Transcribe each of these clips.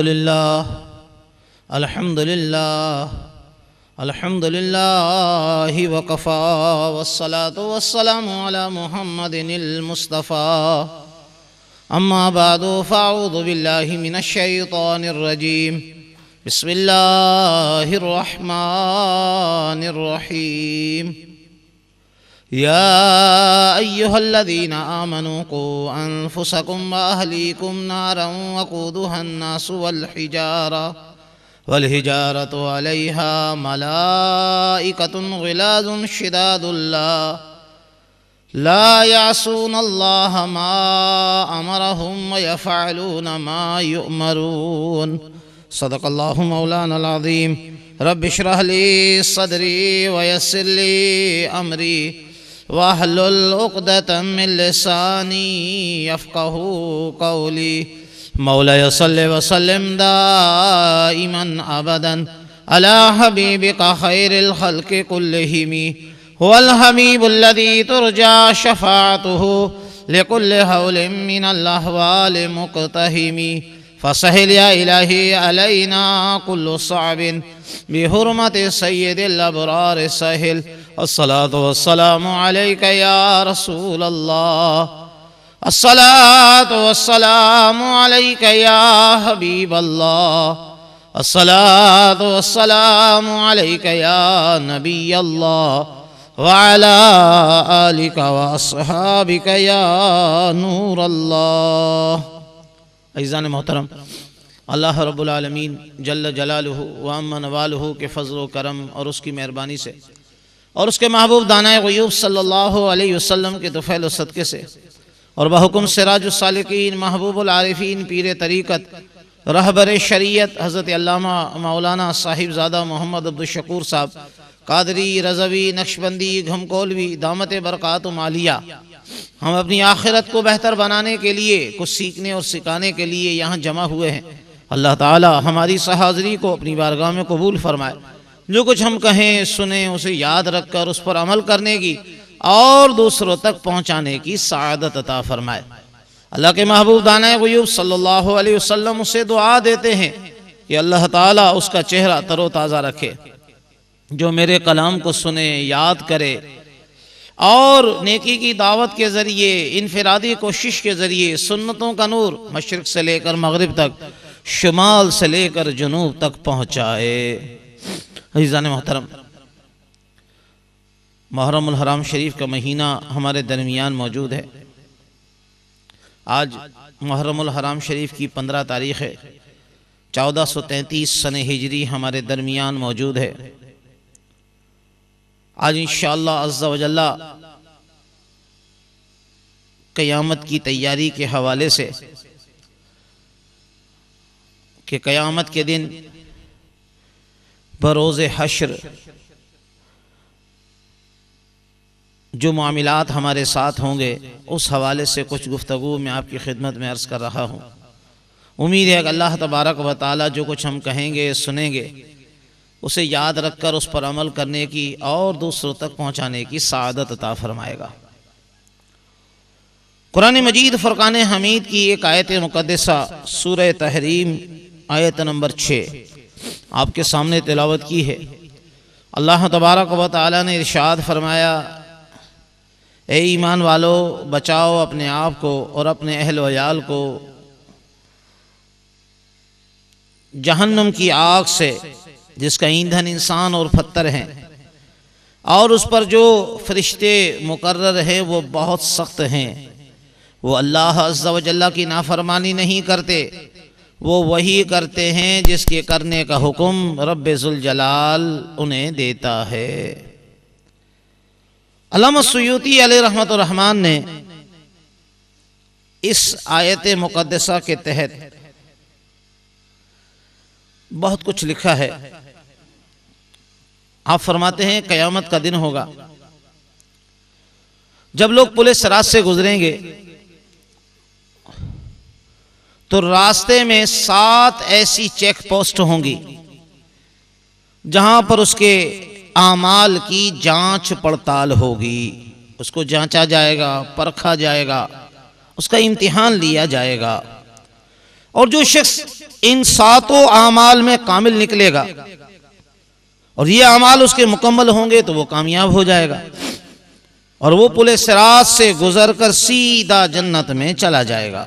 अल्हम्दुलिल्लाह अल्हम्दुलिल्लाह वकफ़ा वस्सलातु वस्सलामु अला मुहम्मदिनिल मुस्तफ़ा अम्मा बादु फ़अऊज़ु बिल्लाहि मिनश शैतानिर रजीम बिस्मिल्लाहिर रहमानिर रहीम या अय्युहल्लज़ीना आमनू क़ू अन्फुसकुम व अहलीकुम नारन वक़ूदुहन नासु वल हिजारतु अलैहा मलाइकतुन ग़िलाज़ुन शिदादुन ला यासूनल्लाह मा अमरहुम व यफ़अलून मा युअमरून। सदक़ल्लाहु मौलानल अज़ीम। रब्बि इश्रह ली सदरी व यस्सिर ली अमरी वहलुल उक़दतम मिन लिसानी यफ़क़हू क़ौली। मौलाया सल्लि व सल्लिम दाइमन अबदन अला हबीबिका खैरिल खल्क़ि कुल्लिहिम हुवल हबीबुल्लज़ी तुरजा शफ़ाअतुहु लिकुल्लि हौलिन मिनल अहवालि मुक़तहिम। फ़सहिल या इलाही अलैना कुल्लु सअबिन बिहुर्मति सय्यिदिल अबरार सहिल। अस्सलातु वस्सलामु अलैका या रसूलल्लाह। अस्सलातु वस्सलामु अलैका या हबीबल्लाह। अस्सलातु वस्सलामु अलैका या नबियल्लाह व अला आलिका व अस्हाबिका या नूरल्लाह। अज़ीज़ान मोहतरम, अल्लाह रब्बुल आलमीन जल्ल जलालुहु व अम्मा नवालुहु के फ़ज़्ल व करम और उसकी मेहरबानी से और उसके महबूब दानाए ग़ुयूब सल्लल्लाहु अलैहि वसल्लम के दुफ़ैल सदक़े से और बहुकुम सिराजुस सालिकीन महबूबुल आरिफ़ीन पीर तरीक़त रहबर शरीयत हज़रत अल्लामा मौलाना साहिबज़ादा मोहम्मद अब्दुल शकूर साहब कादरी रज़वी नक्शबंदी घमकोलवी दामत बरक़ातुहुम आलिया, हम अपनी आखिरत को बेहतर बनाने के लिए कुछ सीखने और सिखाने के लिए यहाँ जमा हुए हैं। अल्लाह ताला हमारी हाज़िरी को अपनी बारगाह में कबूल फरमाए। जो कुछ हम कहें सुने उसे याद रख कर उस पर अमल करने की और दूसरों तक पहुँचाने की सआदत अता फरमाए। अल्लाह के महबूब दानाए ग़ुयूब सल्लल्लाहु अलैहि वसल्लम उसे दुआ देते हैं कि अल्लाह ताला उसका चेहरा तरोताज़ा रखे, जो मेरे कलाम को सुने, याद करे और नेकी की दावत के ज़रिए इनफरादी कोशिश के ज़रिए सुन्नतों का नूर मशरिक़ से लेकर मग़रिब तक, शुमाल से लेकर जुनूब तक पहुँचाए। अज़ीज़ान मोहतरम, मुहर्रमुल हराम शरीफ का महीना हमारे दरमियान मौजूद है। आज मुहर्रमुल हराम शरीफ की 15 तारीख़ है। 1433 सन हिजरी हमारे दरमियान मौजूद है। आज इंशाअल्लाह अज़्ज़ा व जल्ला क़यामत की तैयारी के हवाले से कि क़यामत के दिन बरोज़े हश्र जो मामलात हमारे साथ होंगे उस हवाले से कुछ गुफ्तगू मैं आपकी खिदमत में अर्ज़ कर रहा हूँ। उम्मीद है कि अल्लाह तबारक व तआला जो कुछ हम कहेंगे सुनेंगे उसे याद रखकर उस पर अमल करने की और दूसरों तक पहुँचाने की सआदत अता फरमाएगा। कुरान मजीद फ़ुरक़ान हमीद की एक आयत मुक़द्दसा सूरह तहरीम आयत नंबर 6 आपके सामने तिलावत की है। अल्लाह तबारक व तआला ने इरशाद फरमाया, ए ईमान वालो, बचाओ अपने आप को और अपने अहल व याल को जहन्नम की आग से जिसका ईंधन इंसान और पत्थर हैं और उस पर जो फरिश्ते मुकर्रर हैं वो बहुत सख्त हैं। वो अल्लाह अज़्ज़ा व जल्ला की नाफरमानी नहीं करते, वो वही करते हैं जिसके करने का हुक्म रब्बे ज़ुल जलाल उन्हें देता है। अल्लामा सुयूती अलैहि रहमतुर रहमान ने इस आयत मुक़द्दसा के तहत बहुत कुछ लिखा है। आप फरमाते हैं क़यामत का दिन होगा जब लोग पुलिस सिरात से गुजरेंगे तो रास्ते में 7 ऐसी चेक पोस्ट होंगी जहां पर उसके आमाल की जांच पड़ताल होगी। उसको जांचा जाएगा, परखा जाएगा, उसका इम्तिहान लिया जाएगा। और जो शख्स इन 7 आमाल में कामिल निकलेगा और ये अमाल उसके मुकम्मल होंगे तो वो कामयाब हो जाएगा और वो पुल सिरात से गुजरकर सीधा जन्नत में चला जाएगा।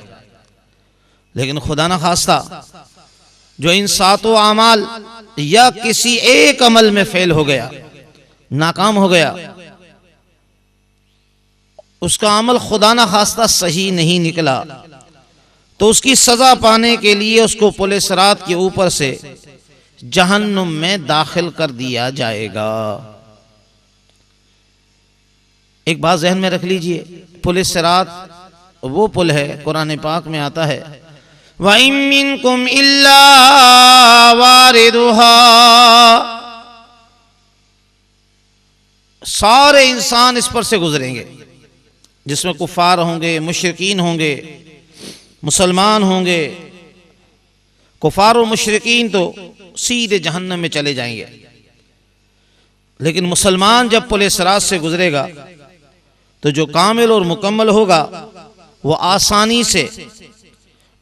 लेकिन खुदा न खास्ता जो इन 7 आमाल या किसी एक अमल में फेल हो गया, नाकाम हो गया, उसका अमल खुदा न खास्ता सही नहीं निकला, तो उसकी सजा पाने के लिए उसको पुल सिरात के ऊपर से जहन्नुम में दाखिल कर दिया जाएगा। एक बात जहन में रख लीजिए, पुल सिरात वो पुल है, कुरान पाक में आता है व इन मिनकुम इल्ला वारिदुहा, सारे इंसान इस पर से गुजरेंगे, जिसमें कुफार होंगे, मुशरिकीन होंगे, मुसलमान होंगे। कुफार और मुशरिकीन तो सीधे जहन्नम में चले जाएंगे, लेकिन मुसलमान जब पुल सिरात से गुजरेगा तो जो कामिल और मुकम्मल होगा वो आसानी से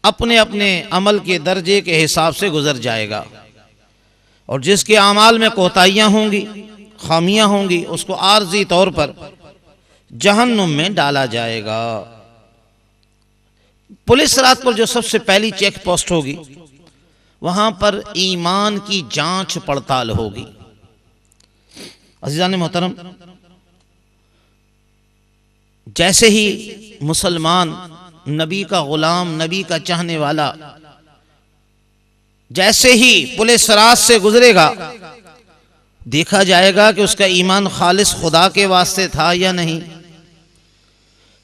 अपने अपने अमल के दर्जे के हिसाब से गुजर जाएगा, और जिसके अमाल में कोताहियां होंगी, खामियां होंगी, उसको आर्जी तौर पर जहन्नुम में डाला जाएगा। पुलिस सिरात पर जो सबसे पहली चेक पोस्ट होगी वहां पर ईमान की जांच पड़ताल होगी। अज़ीज़ान मोहतरम, जैसे ही मुसलमान नबी का गुलाम, नबी का चाहने वाला, जैसे ही पुलिस सिरात से गुजरेगा देखा जाएगा कि उसका ईमान खालिस खुदा के वास्ते था या नहीं।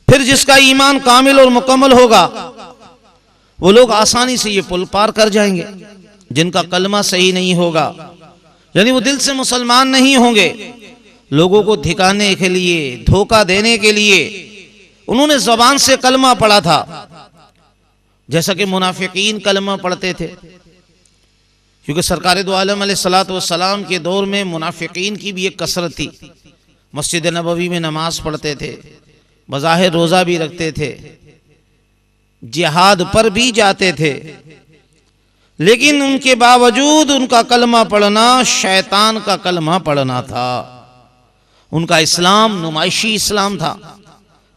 फिर जिसका ईमान कामिल और मुकम्मल होगा वो लोग आसानी से ये पुल पार कर जाएंगे। जिनका कलमा सही नहीं होगा, यानी वो दिल से मुसलमान नहीं होंगे, लोगों को धिकाने के लिए, धोखा देने के लिए उन्होंने ज़बान से कलमा पढ़ा था, जैसा कि मुनाफिकीन कलमा पढ़ते थे, क्योंकि सरकार दो आलम अलैहिस्सलातु वस्सलाम के दौर में मुनाफिकीन की भी एक कसरत थी। मस्जिद नबवी में नमाज पढ़ते थे, बज़ाहिर रोज़ा भी रखते थे, जिहाद पर भी जाते थे, लेकिन उनके बावजूद उनका कलमा पढ़ना शैतान का कलमा पढ़ना था। उनका इस्लाम नुमाइशी इस्लाम था,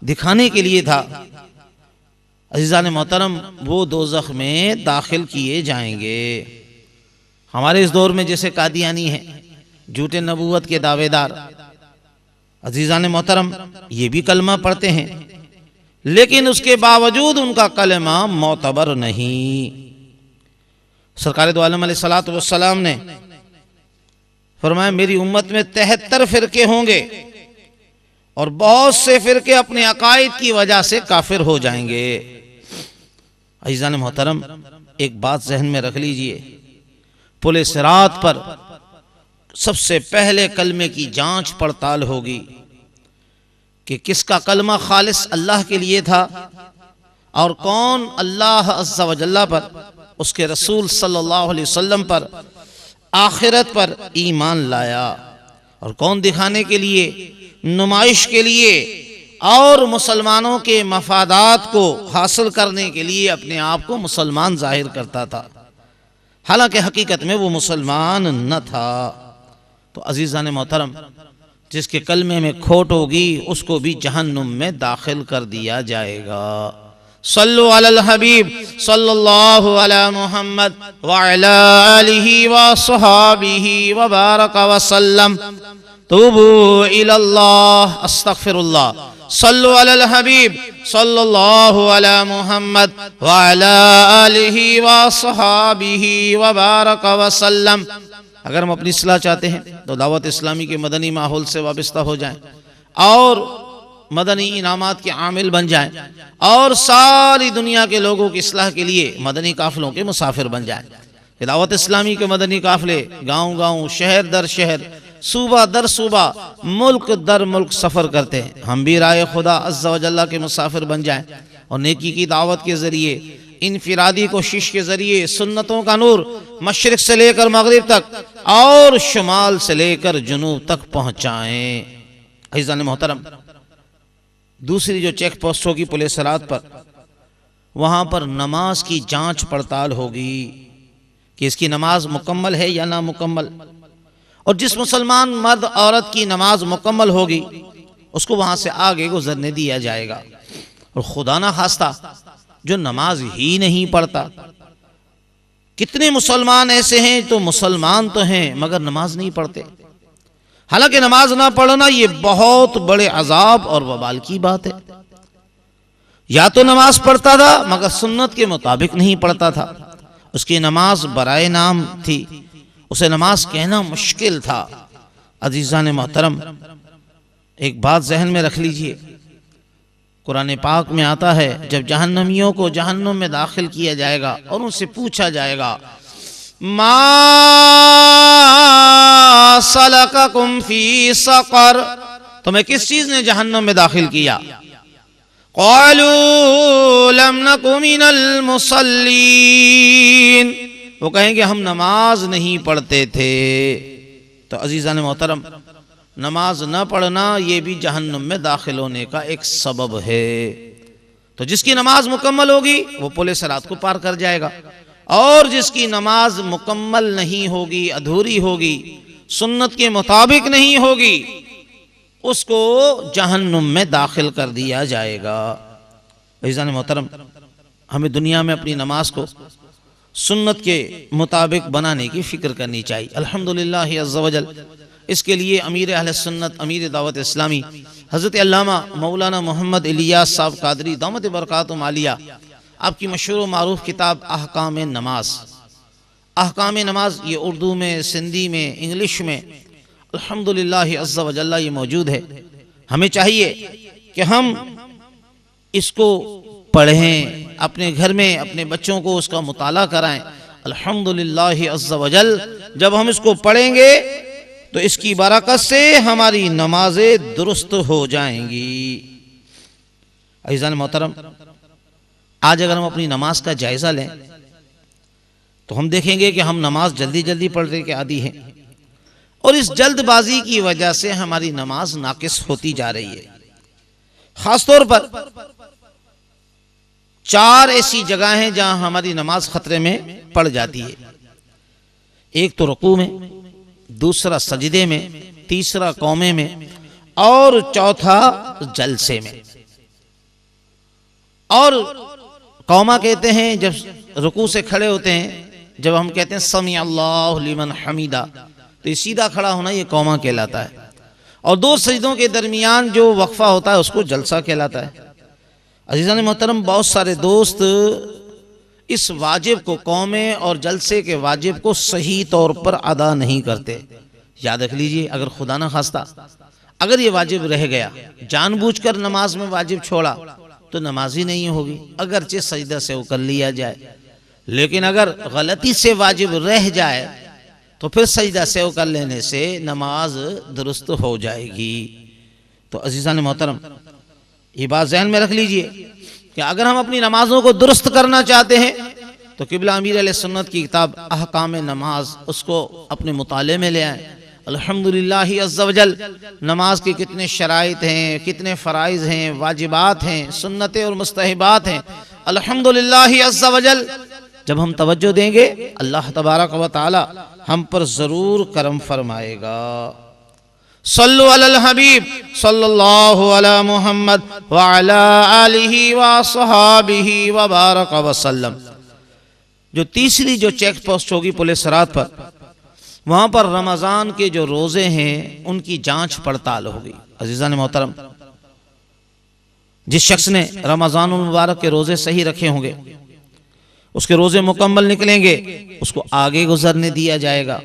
दिखाने के लिए था। अज़ीज़ान मोहतरम, वो दोज़ख में दाखिल किए जाएंगे। हमारे इस दौर में जैसे कादियानी हैं, झूठे नबूवत के दावेदार, अज़ीज़ान मोहतरम ये भी कलमा पढ़ते हैं, लेकिन उसके बावजूद उनका कलमा मोतबर नहीं। सरकार दो आलम अलैहिस्सलातु वस्सलाम ने फरमाया मेरी उम्मत में 73 फिरके होंगे और बहुत से फिरके अपने अकायद की वजह से काफिर हो जाएंगे। अज़ीज़ान मोहतरम, एक बात जहन में रख लीजिए, पुल सिरात पर सबसे पहले कलमे की जांच पड़ताल होगी कि किसका कलमा खालिस अल्लाह के लिए था और कौन अल्लाह अज़्ज़ा व जल्ला पर, उसके रसूल सल्लल्लाहु अलैहि वसल्लम पर, आखिरत पर ईमान लाया, और कौन दिखाने के लिए, नुमाइश के लिए और मुसलमानों के मफादात को हासिल करने के लिए अपने आप को मुसलमान जाहिर करता था, हालांकि हकीकत में वो मुसलमान न था। तो अज़ीज़ान मोहतरम, जिसके कलमे में खोट होगी उसको भी जहन्नुम में दाखिल कर दिया जाएगा। सल्लु अलल हबीब सल्लल्लाहु अला मुहम्मद व अला आलिहि व सहाबिहि व बारक व सल्लम। तूबू इलल्लाह अस्तगफिरुल्लाह। सल्लु अलल हबीब सल्लल्लाहु अला मुहम्मद व अला आलिहि व सहाबिहि व बारक व सल्लम। अगर हम अपनी इस्लाह चाहते हैं तो दावत इस्लामी के मदनी माहौल से वाबस्ता हो जाएं और मदनी इनामात के आमिल बन जाएं और सारी दुनिया के लोगों की इस्लाह के लिए मदनी काफिलों के मुसाफिर बन जाएं। दावत इस्लामी के मदनी काफिले गांव गांव, शहर दर शहर, सूबा दर सूबा, मुल्क दर मुल्क सफ़र करते हैं। हम भी राय खुदा अज़्ज़ा व जल्ला के मुसाफिर बन जाएं और नेकी की दावत के ज़रिए, इनफिरादी कोशिश के ज़रिए सुन्नतों का नूर मशरिक़ से लेकर मगरिब तक और शुमाल से लेकर जुनूब तक पहुँचाएँ। अज़ीज़ान मोहतरम, दूसरी जो चेक पोस्ट होगी पुलिस सिरात पर, वहाँ पर नमाज की जांच पड़ताल होगी। कि इसकी नमाज मुकम्मल है या ना मुकम्मल। और जिस मुसलमान मर्द औरत की नमाज मुकम्मल होगी उसको वहां से आगे गुजरने दिया जाएगा। और खुदा ना खास्ता जो नमाज ही नहीं पढ़ता, कितने मुसलमान ऐसे हैं तो मुसलमान तो हैं मगर नमाज नहीं पढ़ते। हालांकि नमाज ना पढ़ना ये बहुत बड़े अजाब और वबाल की बात है। या तो नमाज पढ़ता था मगर सुन्नत के मुताबिक नहीं पढ़ता था, उसकी नमाज बराए नाम थी, उसे नमाज कहना मुश्किल था। अजीज़ान मोहतरम, एक बात जहन में रख लीजिए, कुरान पाक में आता है जब जहन्नमियों को जहन्नुम में दाखिल किया जाएगा और उनसे पूछा जाएगा मा सलककुम फी सकर, तुम्हें किस चीज ने जहन्नुम में दाखिल किया? क़ालू लम नकु मिनल मुसल्लीन, वो कहेंगे हम नमाज नहीं पढ़ते थे। तो अजीज़ान मोहतरम, नमाज न पढ़ना ये भी जहन्नुम में दाखिल होने का एक सबब है। तो जिसकी नमाज मुकम्मल होगी वो पुल सिरात को पार कर जाएगा, और जिसकी नमाज मुकम्मल नहीं होगी, अधूरी होगी, सुन्नत के मुताबिक नहीं होगी, उसको जहन्नुम में दाखिल कर दिया जाएगा। अज़ीज़ान मोहतरम, हमें दुनिया में अपनी नमाज को सुन्नत के मुताबिक बनाने की फ़िक्र करनी चाहिए। अल्हम्दुलिल्लाह अज़्ज़ा वजल, इसके लिए अमीर अहले सुन्नत, अमीर दावत इस्लामी हज़रत अल्लामा मौलाना मोहम्मद इलियास साहब कादरी दामत बरकातुहुम आलिया, आपकी मशहूर मारूफ किताब अहकाम नमाज, अहकाम नमाज, ये उर्दू में, सिंधी में, इंग्लिश में अल्हम्दुलिल्लाह अज़्ज़ा वजल्ला ये मौजूद है। हमें चाहिए कि हम इसको पढ़ें, अपने घर में अपने बच्चों को उसका मुताला कराएं। अल्हम्दुलिल्लाह अज़्ज़ा वजल, जब हम इसको पढ़ेंगे तो इसकी बरकत से हमारी नमाजें दुरुस्त हो जाएंगी। अज़ीज़ान मोहतरम, आज अगर हम अपनी नमाज का जायजा लें तो हम देखेंगे कि हम नमाज जल्दी जल्दी पढ़ने के आदी हैं, और इस जल्दबाजी की वजह से हमारी नमाज नाकिस होती जा रही है। खासतौर पर 4 ऐसी जगह हैं जहां हमारी नमाज खतरे में पड़ जाती है। एक तो रुकू में, दूसरा सजदे में, तीसरा कौमे में, और चौथा जलसे में। और कौमा कहते हैं जब रुकू से खड़े होते हैं, जब हम कहते हैं समी अल्लाहु लिमन हमीदा, तो ये सीधा खड़ा होना ये कौमा कहलाता है। और 2 सजदों के दरमियान जो वक्फा होता है उसको जलसा कहलाता है। अज़ीज़ान मोहतरम, बहुत सारे दोस्त इस वाजिब को, कौमे और जलसे के वाजिब को सही तौर पर अदा नहीं करते। याद रख लीजिए, अगर खुदा न खास्ता अगर ये वाजिब रह गया, जानबूझकर नमाज में वाजिब छोड़ा तो नमाज ही नहीं होगी, अगरचे सजदा से वो कर लिया जाए। लेकिन अगर गलती से वाजिब रह जाए तो फिर सजदा से वो कर लेने से नमाज दुरुस्त हो जाएगी। तो अज़ीज़ान मोहतरम, ये बात ज़हन में रख लीजिए कि अगर हम अपनी नमाजों को दुरुस्त करना चाहते हैं तो किबला अमीर अहले सुन्नत की किताब अहकाम नमाज, उसको अपने मुताले में ले आएँ। अल्हम्दुलिल्लाह अज़्ज़ा वजल, नमाज के कितने शराइत हैं, कितने फ़राइज़ हैं, वाजिबात हैं, सुन्नतें और मुस्तहबात हैं। अल्हम्दुलिल्लाह अज़्ज़ा वजल, जब हम तवज्जो देंगे अल्लाह तबारक व तआला हम पर ज़रूर करम फरमाएगा। सल्लु अलल हबीब सल्लल्लाहु अला मुहम्मद व अला आलिहि व अस्हाबिहि व बारक वसल्लम। जो तीसरी जो चेक पोस्ट होगी पुलिस सिरात पर, वहां पर रमजान के जो रोजे हैं उनकी जांच पड़ताल होगी। अजीज़ान मोहतरम, जिस शख्स ने रमजानुल मुबारक के रोजे सही रखे होंगे, उसके रोजे मुकम्मल निकलेंगे, उसको आगे गुजरने दिया जाएगा।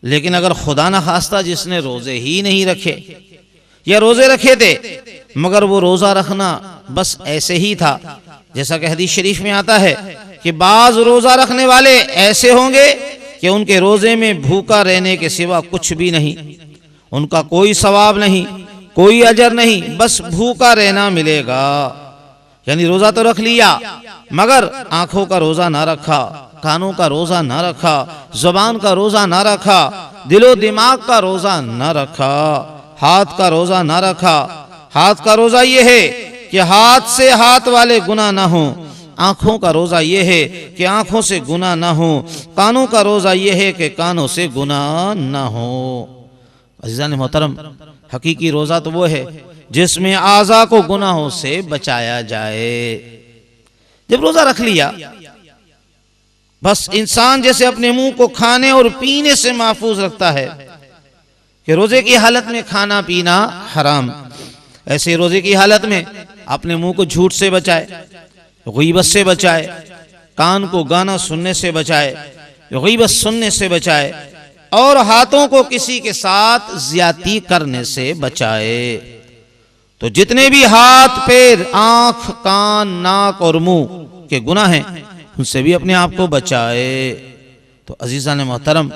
लेकिन अगर खुदा न खास्ता जिसने रोजे ही नहीं रखे या रोजे रखे थे मगर वो रोजा रखना बस ऐसे ही था, जैसा कि हदीस शरीफ में आता है कि बाज रोजा रखने वाले ऐसे होंगे कि उनके रोजे में भूखा रहने के सिवा कुछ भी नहीं, उनका कोई सवाब नहीं, कोई अजर नहीं, बस भूखा रहना मिलेगा। यानी रोजा तो रख लिया मगर आंखों का रोजा ना रखा, कानों का रोजा ना रखा, जुबान का रोजा ना रखा, दिलो दिमाग का रोजा ना रखा, हाथ का रोजा ना रखा। हाथ का रोजा ये है कि हाथ से हाथ वाले गुनाह ना हो, आँखों का रोज़ा ये है कि आँखों से गुनाह ना हो, कानों का रोज़ा ये है कि कानों से गुनाह ना हो। अज़ीज़ान मोहतरम, हकीकी रोज़ा तो वो है जिसमें आज़ा को गुनाहों से बचाया जाए। जब रोज़ा रख लिया, बस इंसान जैसे अपने मुंह को खाने और पीने से महफूज रखता है कि रोजे की हालत में खाना पीना हराम, ऐसे रोजे की हालत में अपने मुंह को झूठ से बचाए, गीबत से बचाए, कान को गाना सुनने से बचाए, गीबत सुनने से बचाए, और हाथों को किसी के साथ ज्यादती करने से बचाए। तो जितने भी हाथ, पैर, आंख, कान, नाक और मुंह के गुनाह हैं उनसे भी अपने आप को बचाए। तो अजीज़ान मोहतरम,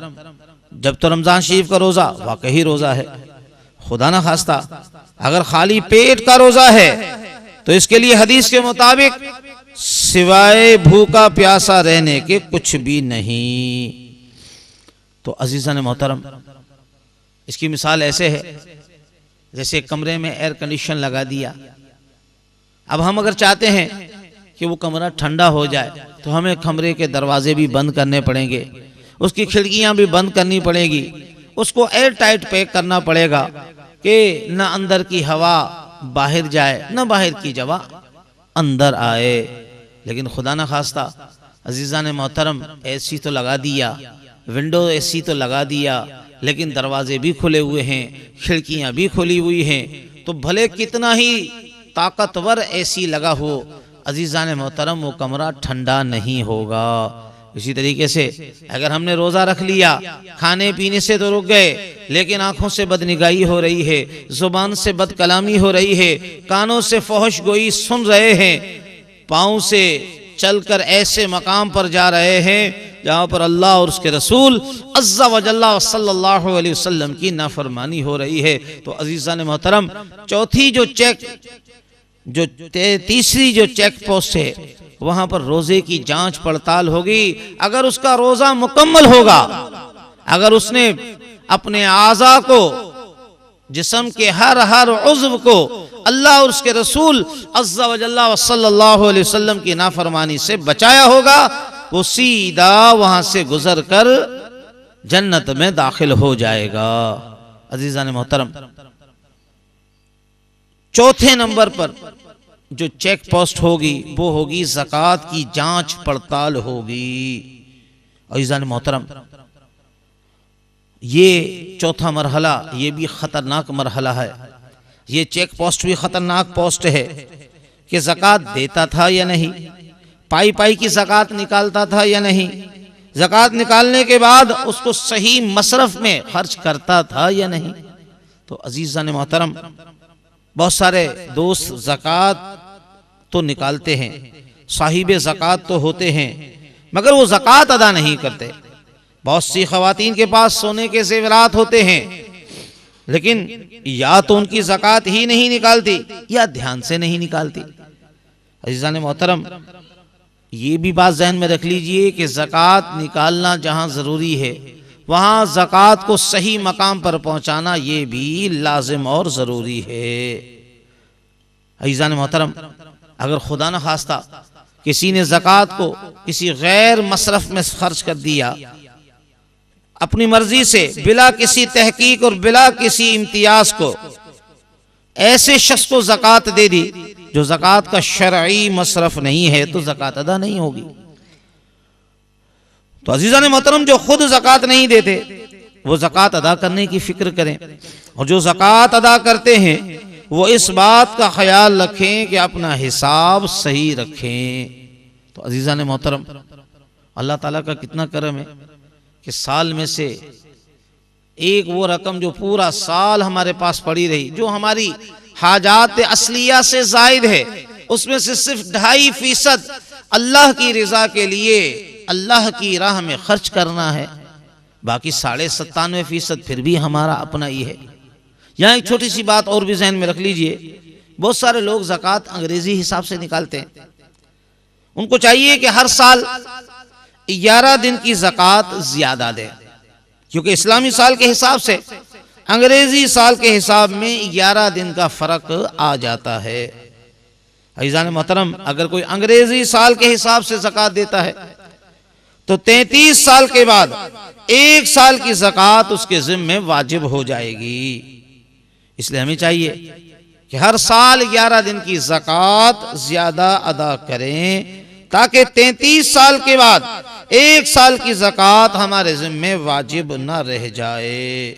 जब तो रमज़ान शरीफ का रोज़ा वाकई रोज़ा है, खुदा ना खास्ता अगर खाली पेट का रोज़ा है तो इसके लिए हदीस के मुताबिक सिवाय भूखा प्यासा रहने के कुछ भी नहीं। तो अजीज़ान मोहतरम, इसकी मिसाल ऐसे है जैसे कमरे में एयर कंडीशन लगा दिया। अब हम अगर चाहते हैं कि वो कमरा ठंडा हो जाए तो हमें कमरे के दरवाजे भी बंद करने पड़ेंगे, उसकी खिड़कियां भी बंद करनी पड़ेगी, उसको एयर टाइट पैक करना पड़ेगा कि न अंदर की हवा बाहर जाए न बाहर की हवा अंदर आए। लेकिन खुदा न खास्ता अजीज़ान मोहतरम, एसी तो लगा दिया, विंडो एसी तो लगा दिया, लेकिन दरवाजे भी खुले हुए हैं, खिड़कियां भी खुली हुई हैं, तो भले कितना ही ताकतवर एसी लगा हो, अजीज़ान मोहतरम वो कमरा ठंडा नहीं होगा। इसी तरीके से अगर हमने रोज़ा रख लिया, खाने पीने से तो रुक गए, लेकिन आंखों से बदनिगाही हो रही है, जुबान से बदकलामी हो रही है, कानों से फहश गोई सुन रहे हैं, पाँव से चलकर ऐसे मकाम पर जा रहे हैं जहाँ पर अल्लाह और उसके रसूल अज़्ज़ा व जल्ला सल्लल्लाहु अलैहि वसल्लम की नाफरमानी हो रही है, तो अजीज़ान मोहतरम, तीसरी जो चेक पोस्ट है वहां पर रोजे की जांच पड़ताल होगी। अगर उसका रोजा मुकम्मल होगा, अगर उसने अपने आज़ा को, जिस्म के हर उज़्व को अल्लाह और उसके रसूल अज़्ज़ा व जल्ला व सल्लल्लाहु अलैहि वसल्लम की नाफरमानी से बचाया होगा, वो सीधा वहां से गुजर कर जन्नत में दाखिल हो जाएगा। अजीज़ान मोहतरम, चौथे नंबर पर जो चेक पोस्ट होगी वो होगी ज़कात की जांच पड़ताल होगी। अज़ीज़ान मोहतरम, ये चौथा मरहला, ये भी खतरनाक मरहला है। ये चेक पोस्ट भी खतरनाक पोस्ट है कि ज़कात देता था या नहीं, पाई पाई की ज़कात निकालता था या नहीं, ज़कात निकालने के बाद उसको सही मसरफ में खर्च करता था या नहीं। तो अज़ीज़ान मोहतरम, बहुत सारे दोस्त ज़कात तो निकालते हैं, साहिबे ज़कात तो होते हैं, मगर वो ज़कात अदा नहीं करते। बहुत सी ख़वातीन के पास सोने के ज़ेवरात होते हैं, लेकिन या तो उनकी ज़कात ही नहीं निकालती या ध्यान से नहीं निकालती। अज़ीज़ान मोहतरम, ये भी बात ज़हन में रख लीजिए कि ज़कात निकालना जहाँ ज़रूरी है, वहाँ ज़कात को सही मकाम पर पहुँचाना ये भी लाजिम और ज़रूरी है। अज़ीज़ान मोहतरम, अगर खुदा न खास्ता किसी ने ज़कात को किसी गैर मसरफ में खर्च कर दिया, अपनी मर्जी से बिला किसी तहकीक और बिला किसी इम्तियाज को ऐसे शख्स को ज़कात दे दी जो ज़कात का शरई मसरफ नहीं है, तो ज़कात अदा नहीं होगी। तो अज़ीज़ान मोहतरम, जो खुद ज़कात नहीं देते वो ज़कात अदा करने की फिक्र करें, और जो ज़कात अदा करते हैं वो इस बात का ख्याल रखें कि अपना हिसाब सही रखें। तो अज़ीज़ान मोहतरम, अल्लाह ताला का कितना करम है कि साल में से एक वो रकम जो पूरा साल हमारे पास पड़ी रही, जो हमारी हाजात असलिया से जायद है, उसमें से सिर्फ 2.5% अल्लाह की रज़ा के लिए अल्लाह की राह में खर्च करना है, बाकी 97.5% फिर भी हमारा अपना ही है। यहाँ एक छोटी सी बात और भी ज़हन में रख लीजिए, बहुत सारे लोग ज़कात अंग्रेजी हिसाब से निकालते हैं। उनको चाहिए कि हर साल 11 दिन की ज़कात ज्यादा दें, क्योंकि इस्लामी साल के हिसाब से अंग्रेजी साल के हिसाब में 11 दिन का फर्क आ जाता है। अज़ीज़ान मोहतरम, अगर कोई अंग्रेजी साल के हिसाब से ज़कात देता है तो 33 साल के बाद 1 साल की ज़कात उसके ज़िम्मे वाजिब हो जाएगी। इसलिए हमें चाहिए कि हर साल 11 दिन की ज़कात ज्यादा अदा करें, ताकि 33 साल के बाद 1 साल की ज़कात हमारे ज़िम्मे वाजिब न रह जाए।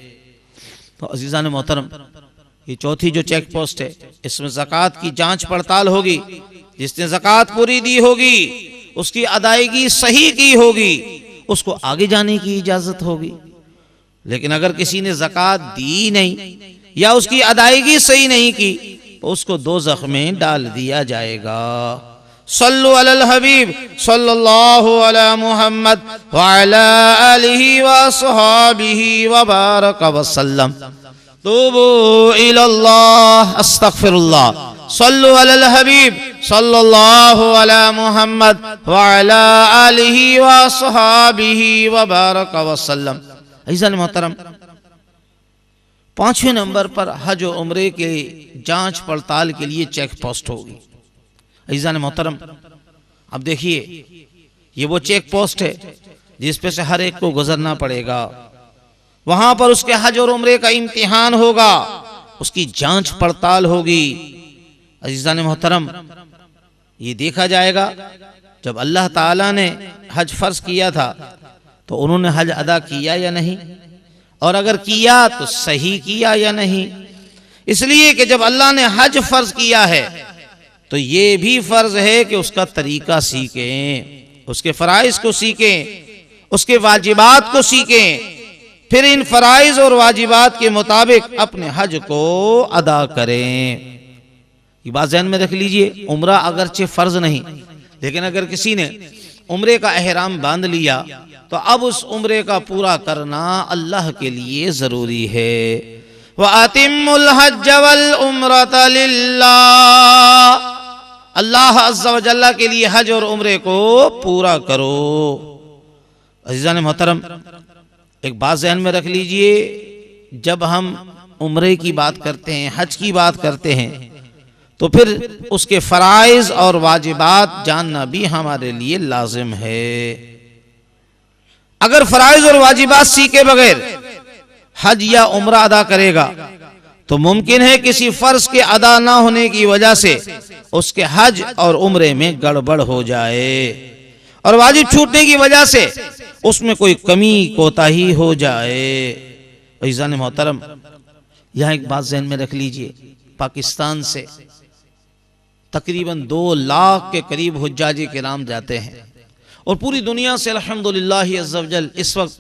तो अज़ीज़ान मोहतरम, ये चौथी जो चेक पोस्ट है, इसमें ज़कात की जांच पड़ताल होगी। जिसने ज़कात पूरी दी होगी, उसकी अदायगी सही की होगी, उसको आगे जाने की इजाजत होगी। लेकिन अगर किसी ने ज़कात दी नहीं या उसकी अदायगी सही नहीं की तो उसको दोज़ख में डाल दिया जाएगा। सल्लु अलल हबीब सल्लल्लाहु अला मुहम्मद व अला आलिहि व अस्हाबिहि व बारक व सल्लम। तूबू इलल्लाह अस्तगफिरुल्लाह। सल्लु अलल हबीब सल्लल्लाहु अला मुहम्मद व अला आलिहि व अस्हाबिहि व बारक व सल्लम। अज़ीज़ान मोहतरम, 5वें नंबर पर हज और उम्रे के जांच पड़ताल के लिए चेक पोस्ट होगी। अज़ीज़ान मोहतरम, अब देखिए, ये वो चेक पोस्ट है जिस पे से हर एक को गुजरना पड़ेगा। वहां पर उसके हज और उम्रे का इम्तिहान होगा, उसकी जांच पड़ताल होगी। अज़ीज़ान मोहतरम, ये देखा जाएगा जब अल्लाह ताला ने हज फर्ज किया था तो उन्होंने हज अदा किया या नहीं, और अगर किया तो सही किया या नहीं। इसलिए कि जब अल्लाह ने हज फर्ज किया है तो ये भी फर्ज है कि उसका तरीका सीखें, उसके फराइज को सीखें, उसके वाजिबात को सीखें, फिर इन फराइज और वाजिबात के मुताबिक अपने हज को अदा करें। ये बात ज़हन में रख लीजिए, उम्रा अगरचे फर्ज नहीं, लेकिन अगर किसी ने उम्रे का एहराम बांध लिया तो अब उस उम्रे का पूरा करना अल्लाह के लिए जरूरी है। व अतिम्मुल हज्ज वल उम्रता लिल्लाह, अल्लाह अज़्ज़ा व जल्ला के लिए हज और उम्रे को पूरा करो। अज़ीज़ान मोहतरम, एक बात ज़हन में रख लीजिए, जब हम उम्रे की बात करते हैं, हज की बात करते हैं, तो फिर उसके फराइज और वाजिबात जानना भी हमारे लिए लाजिम है। अगर फराइज और वाजिबात सीखे बगैर हज या उम्रा अदा करेगा तो मुमकिन है किसी फर्ज के अदा ना होने की वजह से उसके हज और उम्रे में गड़बड़ हो जाए, और वाजिब छूटने की वजह से उसमें कोई कमी कोताही हो जाए। अज़ीज़ान मोहतरम, यहाँ एक बात ज़हन में रख लीजिए, पाकिस्तान से तकरीबन 2 लाख के करीब हुज्जाज किराम जाते हैं, और पूरी दुनिया से अल्हम्दुलिल्लाह अज़्ज़ा वजल इस वक्त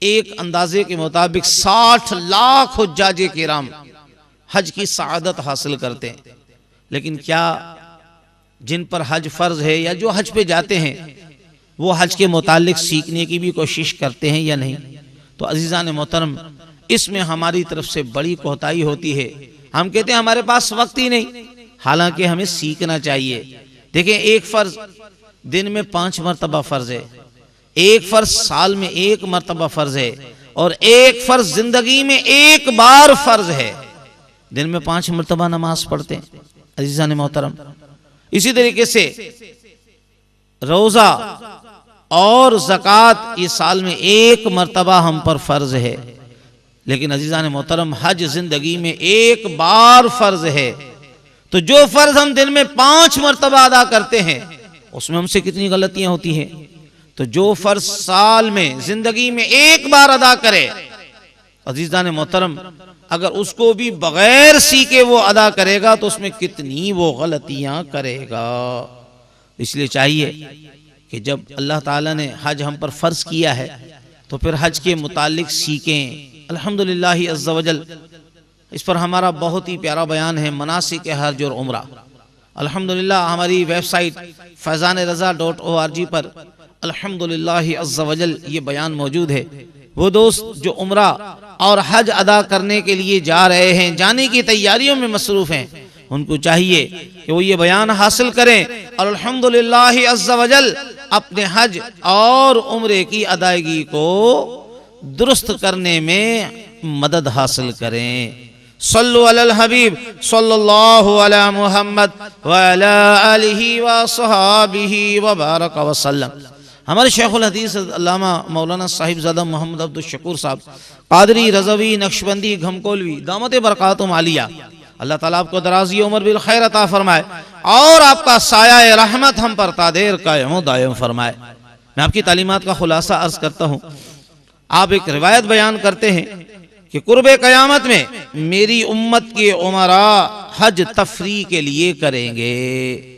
एक अंदाजे के मुताबिक 60 लाख हुज्जाज किराम हज की सआदत हासिल करते हैं। लेकिन क्या जिन पर हज फर्ज है या जो हज पे जाते हैं वो हज के मुतालिक सीखने की भी कोशिश करते हैं या नहीं? तो अज़ीज़ान मोहतरम, इसमें हमारी तरफ से बड़ी कोताही होती है। हम कहते हैं हमारे पास वक्त ही नहीं, हालांकि हमें सीखना चाहिए। देखें, एक फर्ज दिन में 5 मरतबा फर्ज है, एक फर्ज साल में 1 मरतबा फर्ज है, और एक फर्ज जिंदगी में 1 बार फर्ज है। दिन में 5 मरतबा नमाज पढ़ते हैं अज़ीज़ान मोहतरम। इसी तरीके से रोजा और ज़कात ये साल में 1 मरतबा हम पर फर्ज है, लेकिन अज़ीज़ान मोहतरम हज जिंदगी में 1 बार फर्ज है। तो जो फर्ज हम दिन में 5 मरतबा अदा करते हैं उसमें हमसे कितनी गलतियां होती हैं। तो जो फर्ज साल में जिंदगी में 1 बार अदा करे, अज़ीज़ान मोहतरम, अगर उसको भी बगैर सीखे वो अदा करेगा तो उसमें कितनी वो गलतियां करेगा। इसलिए चाहिए कि जब अल्लाह ताला ने हज हम पर फर्ज किया है तो फिर हज के मुतालिक सीखें। अल्हम्दुलिल्लाह अज़्ज़ा वजल इस पर हमारा बहुत ही प्यारा बयान है, मनासिक हज और उम्रा। अल्हम्दुलिल्लाह हमारी वेबसाइट faizanereza.org पर अल्हम्दुलिल्लाह अज़्ज़ा वजल ये बयान मौजूद है। वो दोस्त जो उम्रा और हज अदा करने के लिए जा रहे हैं, जाने की तैयारियों में मसरूफ़ हैं, उनको चाहिए कि वो ये बयान हासिल करें और अल्हम्दुलिल्लाह अज़्ज़ा वजल अपने हज और उम्रे की अदायगी को दुरुस्त करने में मदद हासिल करें। सल्लु अलल हबीब सल्लल्लाहु अला मुहम्मद व अला आलिहि व सहाबिहि व बारक व सल्लम। हमारे शेखुल हदीस अल्लामा मौलाना साहिबजादा मोहम्मद अब्दुल शकूर साहब कादरी, रज़वी, नक्शबंदी, घमकोलवी, दामत बरकातुम आलिया, अल्लाह ताला आपको दराज़ी उम्र बिल खैर अता फरमाए और आपका साया रहमत हम पर तादेर कायम दायम फरमाए। मैं आपकी तालीमात का खुलासा अर्ज करता हूँ। आप एक रिवायत बयान करते हैं कि कुर्बे क़यामत में मेरी उम्मत के उमरा हज तफरी के लिए करेंगे।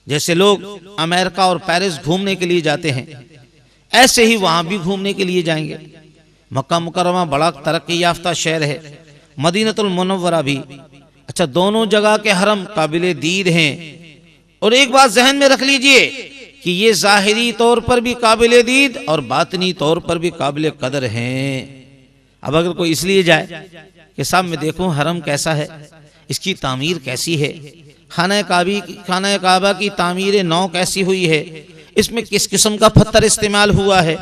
जैसे लोग अमेरिका और पेरिस घूमने के लिए जाते हैं, ऐसे ही वहां भी घूमने के लिए जाएंगे। मक्का मुकर्रमा बड़ा तरक्की याफ्ता शहर है, मदीनतुल मुनव्वरा भी। अच्छा, दोनों जगह के हरम काबिले दीद हैं। और एक बात जहन में रख लीजिए कि ये ज़ाहिरी तौर पर भी काबिले दीद और बातनी तौर पर भी काबिले कदर हैं। अब अगर कोई इसलिए जाए कि साहब मैं देखूं हरम कैसा है, इसकी तामीर कैसी है, खाना काबा की तामीर नौ कैसी हुई है, इसमें किस किस्म का पत्थर इस्तेमाल हुआ है,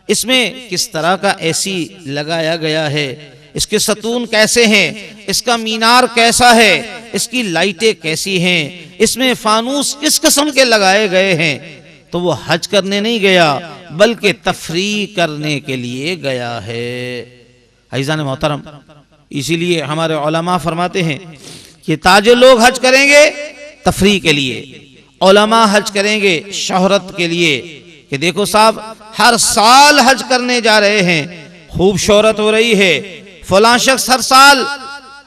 इसमें किस तरह का एसी लगाया गया है, इसके सतून कैसे हैं, इसका मीनार कैसा है, इसकी लाइटें कैसी हैं, इसमें फानूस किस किस्म के लगाए गए हैं, तो वो हज करने नहीं गया बल्कि तफरी करने के लिए गया है। अज़ीज़ान मोहतरम, इसीलिए हमारे उलमा फरमाते हैं कि ताजे लोग हज करेंगे तफरी के लिए, उलमा हज करेंगे शोहरत के लिए कि देखो साहब हर साल हज करने जा रहे हैं, खूब शोहरत हो रही है, फलां शख्स हर साल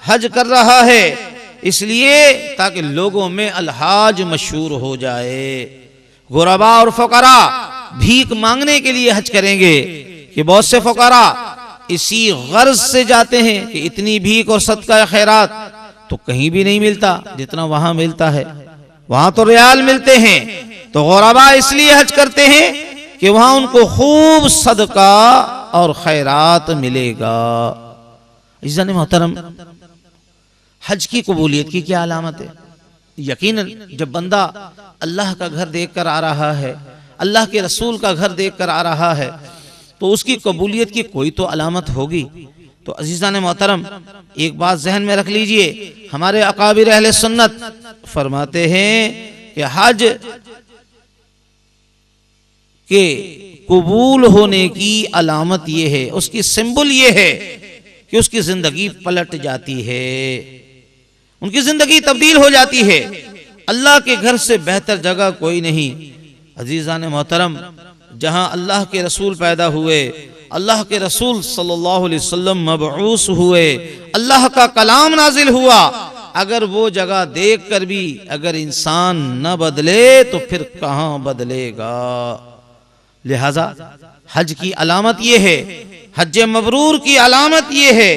हज कर रहा है, इसलिए ताकि लोगों में अलहाज मशहूर हो जाए। गुरबा और फकरा भीख मांगने के लिए हज करेंगे कि बहुत से फकरा इसी गर्ज से जाते हैं कि इतनी भीख और सदका खैरात तो कहीं भी नहीं मिलता जितना वहां मिलता है, वहां तो रियाल मिलते हैं। तो गुरबा इसलिए हज करते हैं कि वहां उनको खूब सदका और खैरात मिलेगा। इज़्ज़त मोहतरम, हज की कबूलियत की क्या अलामत है? यकीनन जब बंदा अल्लाह का घर देखकर आ रहा है, अल्लाह के रसूल का घर देखकर आ रहा है, तो उसकी कबूलियत की कोई तो अलामत होगी। तो अज़ीज़ान मोहतरम, एक बात जहन में रख लीजिए, हमारे अकाबिर अहले सुन्नत फरमाते हैं कि हज के कबूल होने की अलामत यह है, उसकी सिंबल ये है कि उसकी जिंदगी पलट जाती है, उनकी जिंदगी तब्दील हो जाती है। अल्लाह के घर से बेहतर जगह कोई नहीं। अजीज़ान मोहतरम, जहां अल्लाह के रसूल पैदा हुए, अल्लाह के रसूल सल्लल्लाहु अलैहि वसल्लम मबऊस हुए, अल्लाह का कलाम नाजिल हुआ, अगर वो जगह देख कर भी अगर इंसान न बदले तो फिर कहां बदलेगा। लिहाजा हज की अलामत यह है, हज मबरूर की अलामत यह है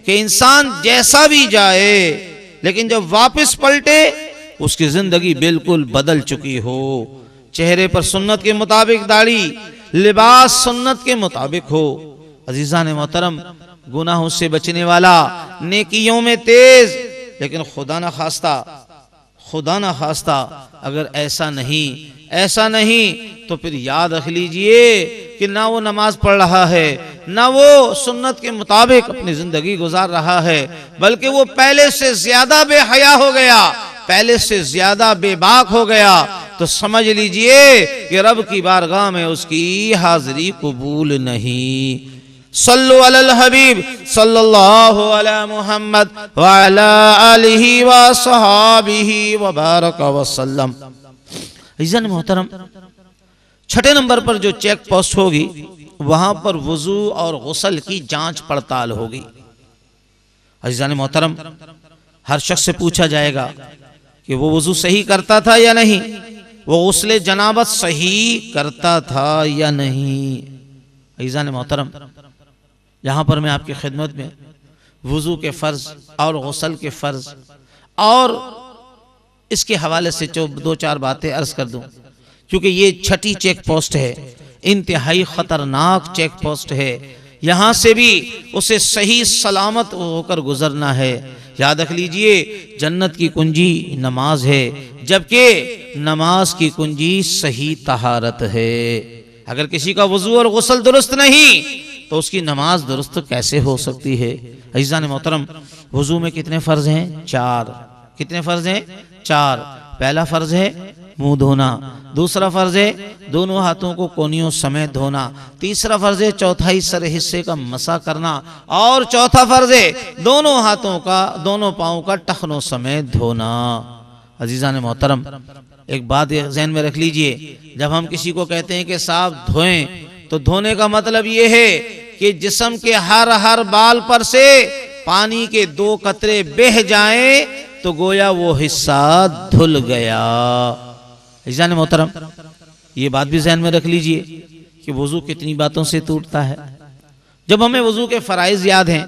कि इंसान जैसा भी जाए लेकिन जब वापस पलटे उसकी जिंदगी बिल्कुल बदल चुकी हो। चेहरे पर सुन्नत के मुताबिक दाढ़ी, लिबास सुन्नत के मुताबिक हो। अजीज़ान मोहतरम, गुनाहों से बचने वाला, नेकियों में तेज, लेकिन खुदा न खास्ता अगर ऐसा नहीं तो फिर याद रख लीजिए कि ना वो नमाज पढ़ रहा है, ना वो सुन्नत के मुताबिक अपनी जिंदगी गुजार रहा है, बल्कि वो पहले से ज्यादा बेहया हो गया, पहले से ज्यादा बेबाक हो गया। तो समझ लीजिए कि रब की बारगाह में उसकी हाजिरी कबूल नहीं। सल्लु अलल हबीब सल्लल्लाहु अला मुहम्मद व अला आलिहि व सहाबिहि व बारक व सल्लम। इज़्ज़त मोहतरम, छठे नंबर पर जो चेक पोस्ट होगी वहां पर वुजू और गुस्ल की जांच पड़ताल होगी। अज़ीज़ान मोहतरम, हर शख्स से पूछा जाएगा कि वो वुजू सही करता था या नहीं, वो गुस्ले जनाबत सही करता था या नहीं। अज़ीज़ान मोहतरम, यहाँ पर मैं आपकी खिदमत में वुजू के फ़र्ज और गुस्ल के फ़र्ज और इसके हवाले से दो चार बातें अर्ज कर दूं, क्योंकि ये छठी चेक पोस्ट है, इंतहाई खतरनाक चेक पोस्ट है। यहाँ से भी उसे सही सलामत होकर गुजरना है। याद रख लीजिए, जन्नत की कुंजी नमाज है, जबकि नमाज की कुंजी सही तहारत है। अगर किसी का वजू और गुस्ल दुरुस्त नहीं तो उसकी नमाज दुरुस्त कैसे हो सकती है? अज़ीज़ान मोहतरम, वुज़ू में कितने फ़र्ज़ हैं? 4। कितने फ़र्ज़ हैं? 4। पहला फ़र्ज़ है मुंह धोना, दूसरा फ़र्ज़ है दोनों हाथों को कोनियों समेत धोना, तीसरा फ़र्ज़ है चौथाई सर हिस्से का मसा करना, और चौथा फ़र्ज़ है दोनों हाथों का, दोनों पाँव का टखनों समेत धोना। अज़ीज़ान मोहतरम, एक बात ज़हन में रख लीजिए, जब हम किसी को कहते हैं कि साफ धोएं, तो धोने का मतलब ये है कि जिस्म के हर बाल पर से पानी के 2 कतरे बह जाएं तो गोया वो हिस्सा धुल गया। अज़ीज़ान मोहतरम, ये बात भी ज़हन में रख लीजिए कि वुज़ू कितनी बातों से टूटता है। जब हमें वुज़ू के फ़राइज़ याद हैं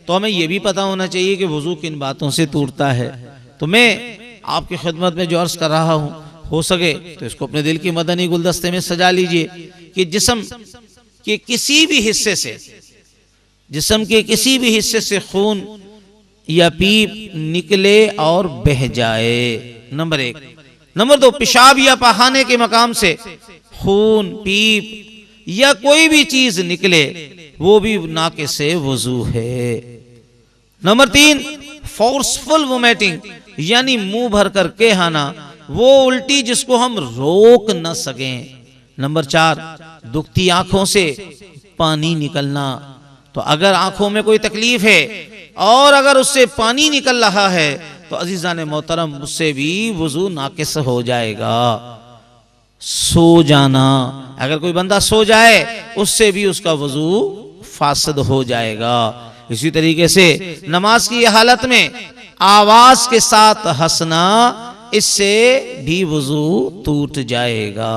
तो हमें यह भी पता होना चाहिए कि वुज़ू किन बातों से टूटता है। तो मैं आपकी खिदमत में जो अर्ज़ कर रहा हूँ, हो सके तो इसको अपने दिल की मदनी गुलदस्ते में सजा लीजिए कि जिस्म के किसी भी हिस्से से, जिस्म के किसी भी हिस्से से खून या पीप निकले और बह जाए, नंबर 1। नंबर 2, पेशाब या पखाने के मकाम से खून, पीप या कोई भी चीज निकले, वो भी नाक़िसे वुज़ू है। नंबर 3, फोर्सफुल वोमिटिंग यानी मुंह भर कर के आना, वो उल्टी जिसको हम रोक न सकें। नंबर 4, दुखती आंखों से पानी निकलना। तो अगर आंखों में कोई तकलीफ है और अगर उससे पानी निकल रहा है तो अज़ीज़ान मोहतरम, उससे भी वुज़ू नाक़िस हो जाएगा। सो जाना, अगर कोई बंदा सो जाए उससे भी उसका वुज़ू फासिद हो जाएगा। इसी तरीके से नमाज की हालत में आवाज के साथ हंसना, इससे भी वुज़ू टूट जाएगा।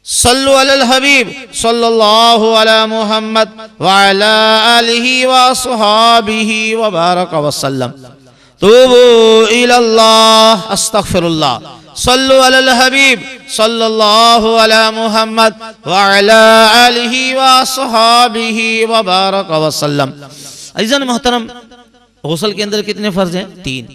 सल्लु अलल हबीब सल्लल्लाहु अला मुहम्मद व अला आलिहि व अस्हाबिहि व बारक व सल्लम। तूबू इलल्लाह अस्तगफिरुल्लाह। सल्लु अलल हबीब सल्लल्लाहु अला मुहम्मद व अला आलिहि व अस्हाबिहि व बारक व सल्लम। अज़ीज़ान मोहतरम, गुस्ल के अंदर कितने फ़र्ज़ हैं? 3।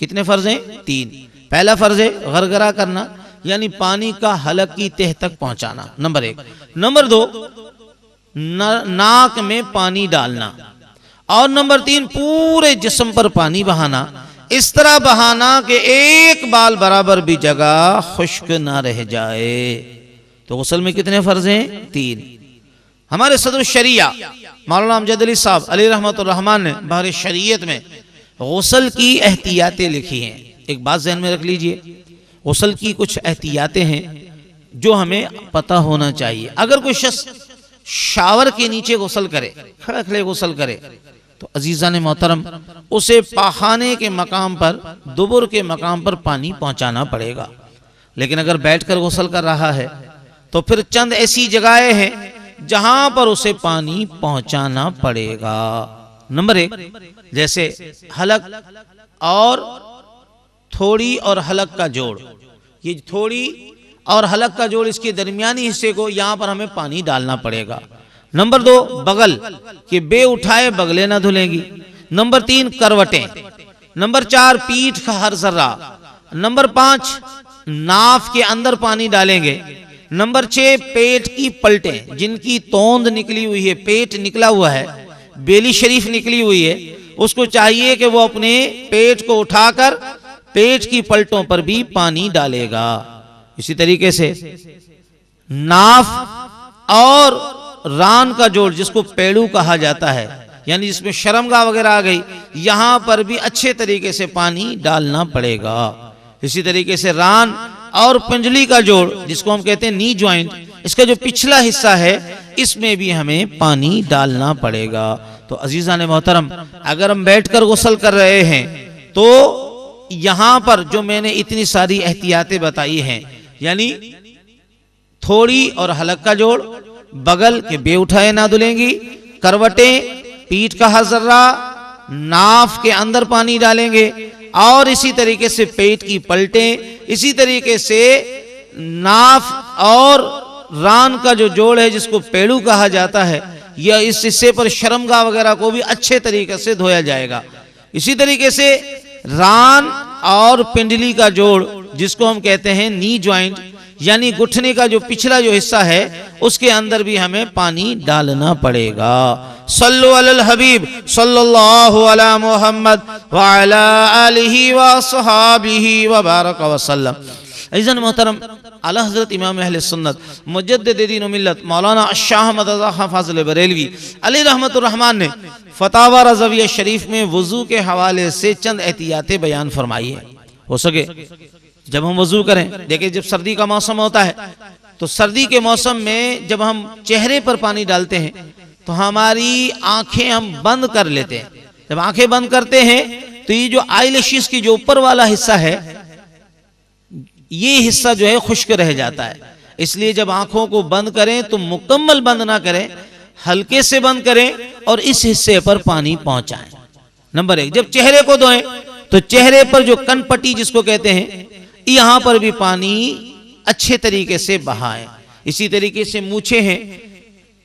कितने फ़र्ज़ हैं? 3। पहला फ़र्ज़ है गरगरा करना, यानी पानी का हलक की तह तक पहुंचाना, नंबर 1। नंबर 2, नाक में पानी डालना, और नंबर 3, पूरे जिस्म पर पानी बहाना। इस तरह बहाना कि एक बाल बराबर भी जगह खुश्क ना रह जाए। तो गुस्ल में कितने फ़र्ज़ हैं? 3। हमारे सदर शरिया मौलाना अमजद अली साहब अली रहमतुर रहमान ने बहर शरीयत में गुस्ल की एहतियातें लिखी हैं। एक बात ज़हन में रख लीजिए, गुस्ल की कुछ एहतियातें हैं जो हमें पता होना चाहिए। अगर कोई शख्स शावर के नीचे गुस्ल करे, खड़े खड़े गुस्ल करे, तो अज़ीज़ान मोहतरम, उसे पाखाने के मकाम पर, दुबुर के मकाम पर पानी पहुंचाना पड़ेगा। लेकिन अगर बैठकर गुस्ल कर रहा है तो फिर चंद ऐसी जगहें हैं जहां पर उसे पानी पहुंचाना पड़ेगा। नंबर 1, जैसे हलक और थोड़ी और हलक का जोड़, ये थोड़ी और हलक का जोड़, इसके दरमियानी हिस्से को यहां पर हमें पानी डालना पड़ेगा। नंबर 2, बगल के बे उठाए बगले ना धुलेंगी। नंबर 3, करवटें। नंबर 4, पीठ का हर जर्रा। नंबर 5, नाफ के अंदर पानी डालेंगे। नंबर 6, पेट की पलटें, जिनकी तोंद निकली हुई है, पेट निकला हुआ है, बेली शरीफ निकली हुई है, उसको चाहिए कि वो अपने पेट को उठाकर पेट की पलटों पर भी पानी डालेगा। इसी तरीके से नाफ और रान का जोड़, जिसको पेड़ू कहा जाता है, यानी जिसमें शर्मगाह वगैरह आ गई, यहां पर भी अच्छे तरीके से पानी डालना पड़ेगा। इसी तरीके से रान और पंजली का जोड़, जिसको हम कहते हैं नी ज्वाइंट, इसका जो पिछला हिस्सा है, इसमें भी हमें पानी डालना पड़ेगा। तो अज़ीज़ान मोहतरम, अगर हम बैठकर गुस्ल कर रहे हैं तो यहां पर जो मैंने इतनी सारी एहतियातें बताई हैं, यानी थोड़ी और हलक का जोड़, बगल के बे उठाए ना धुलेंगी, करवटें, पीठ का हजर्रा, नाफ के अंदर पानी डालेंगे, और इसी तरीके से पेट की पलटें, इसी तरीके से नाफ और रान का जो जोड़ है, जिसको पेड़ू कहा जाता है, या इस हिस्से पर शर्मगाह वगैरह को भी अच्छे तरीके से धोया जाएगा। इसी तरीके से रान और पिंडली का जोड़, जिसको हम कहते हैं नी ज्वाइंट, यानी घुटने का जो पिछला जो हिस्सा है उसके अंदर भी हमें पानी डालना पड़ेगा। सल्लु अलल हबीब सल्लल्लाहु अला मुहम्मद व अला आलिहि व अस्हाबिहि व बारक व सल्लम। अज़ीज़ान मोहतरम, आला हज़रत इमाम अहले सुन्नत मुजद्दिद दीन व मिल्लत मौलाना शाह अहमद रज़ा खां फाज़िल बरेलवी अलैहि रहमतुर रहमान ने फतावा रज़विया शरीफ में वुज़ू के हवाले से चंद एहतियातें बयान फरमाई है। हो सके जब हम वुज़ू करें, देखिए जब सर्दी का मौसम होता है तो सर्दी के मौसम में जब हम चेहरे पर पानी डालते हैं तो हमारी आंखें हम बंद कर लेते हैं। जब आंखें बंद करते हैं तो ये जो आईलैशेस की जो ऊपर वाला हिस्सा है ये हिस्सा जो है खुश्क रह जाता है। इसलिए जब आंखों को बंद करें तो मुकम्मल बंद ना करें, हल्के से बंद करें और इस हिस्से पर पानी पहुंचाएं। नंबर 1, जब चेहरे को धोएं तो चेहरे पर जो कनपट्टी जिसको कहते हैं यहां पर भी पानी अच्छे तरीके से बहाएं। इसी तरीके से मूछें हैं,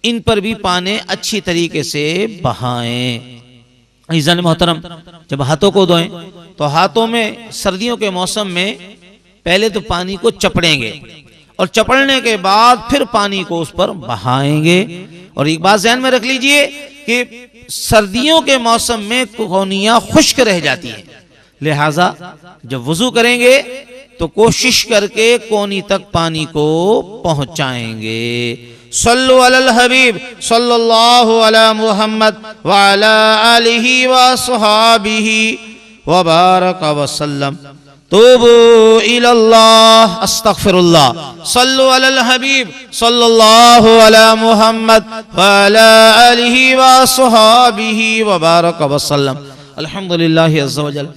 इन पर भी पानी अच्छी तरीके से बहाएं। अज़ीज़ान मोहतरम, जब हाथों को धोएं तो हाथों में सर्दियों के मौसम में पहले तो पानी को चपड़ेंगे और चपड़ने के बाद फिर पानी को उस पर बहाएंगे। और एक बात ध्यान में रख लीजिए कि सर्दियों के मौसम में कोहनियां खुश्क रह जाती हैं, लिहाजा जब वुज़ू करेंगे तो कोशिश करके कोनी तक पानी को पहुंचाएंगे। सल्लु अलल हबीब सल्लल्लाहु अला मुहम्मद व अला आलिहि व अस्हाबिहि व बारक व सल्लम। तूबू इलल्लाह अस्तगफिरुल्लाह। सल्लु अलल हबीब सल्लल्लाहु अला मुहम्मद व अला आलिहि व अस्हाबिहि व बारक व सल्लम। अल्हम्दुलिल्लाह अज़्ज़ा व जल।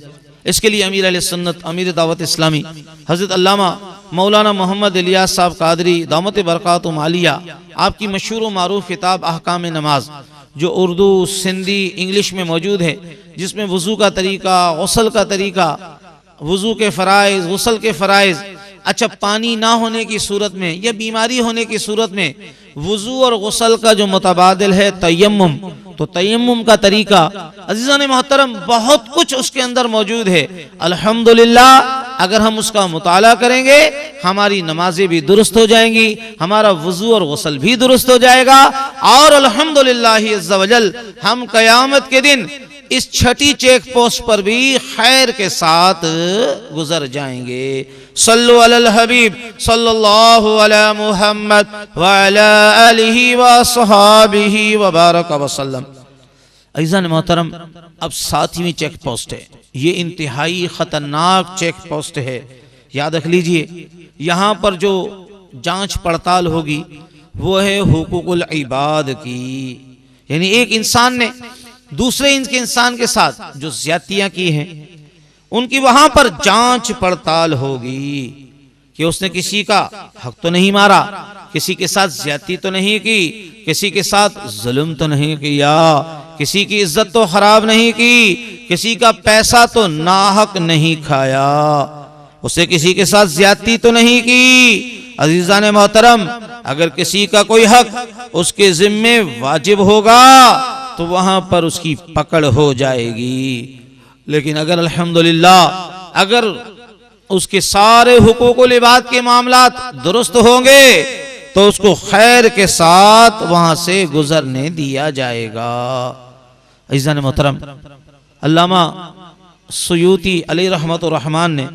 इसके लिए अमीर अहले सुन्नत अमीर दावत इस्लामी हज़रत अल्लामा मौलाना मोहम्मद इलियास साहब कादरी दामत बरकातुहुम आलिया, आपकी मशहूर व मारूफ किताब अहकाम नमाज जो उर्दू सिंधी इंग्लिश में मौजूद है, जिसमें वुज़ू का तरीका, गुस्ल का तरीका, वुज़ू के फ़राइज़, गुस्ल के फ़राइज़, अच्छा पानी ना होने की सूरत में या बीमारी होने की सूरत में वुज़ू और गुस्ल का जो मुतबादिल है तयम्मुम, तो तयम्मुम का तरीका, अज़ीज़ान मोहतरम बहुत कुछ उसके अंदर मौजूद है। अल्हम्दुलिल्लाह अगर हम उसका मुताला करेंगे हमारी नमाजें भी दुरुस्त हो जाएंगी, हमारा वुज़ू और गुस्ल भी दुरुस्त हो जाएगा और अल्हम्दुलिल्लाह अज़्ज़ा वजल हम क़यामत के दिन इस छठी चेक पोस्ट पर भी खैर के साथ गुजर जाएंगे। सल्लु अलल हबीब सल्लल्लाहु अला मुहम्मद व अला आलिहि व अस्हाबिहि व बारक व सल्लम। अज़ीज़ान मोहतरम, अब 7वीं चेक पोस्ट है, ये इंतहाई खतरनाक चेक पोस्ट है। याद रख लीजिए, यहाँ पर जो जांच पड़ताल होगी वो है हुकूकुल इबाद की, यानी एक इंसान ने दूसरे इंसान के साथ जो ज्यादतियां की हैं उनकी वहां पर जांच पड़ताल होगी कि उसने किसी का हक तो नहीं मारा, किसी के साथ ज्यादती तो नहीं की, किसी के साथ जुल्म तो नहीं किया, किसी की इज्जत तो खराब नहीं की, किसी का पैसा तो नाहक नहीं खाया, उसे किसी के साथ ज्यादती तो नहीं की। अजीजान मोहतरम, अगर किसी का कोई हक उसके जिम्मे वाजिब होगा तो वहां पर उसकी पकड़ हो जाएगी। लेकिन अगर अल्हम्दुलिल्लाह अगर उसके सारे हुकूकुल इबाद के मामलात दुरुस्त होंगे तो उसको खैर के साथ वहां से गुजरने दिया जाएगा। अज़ीज़ान मोहतरम, अल्लामा सुयूती अलैहि रहमतुर रहमान ने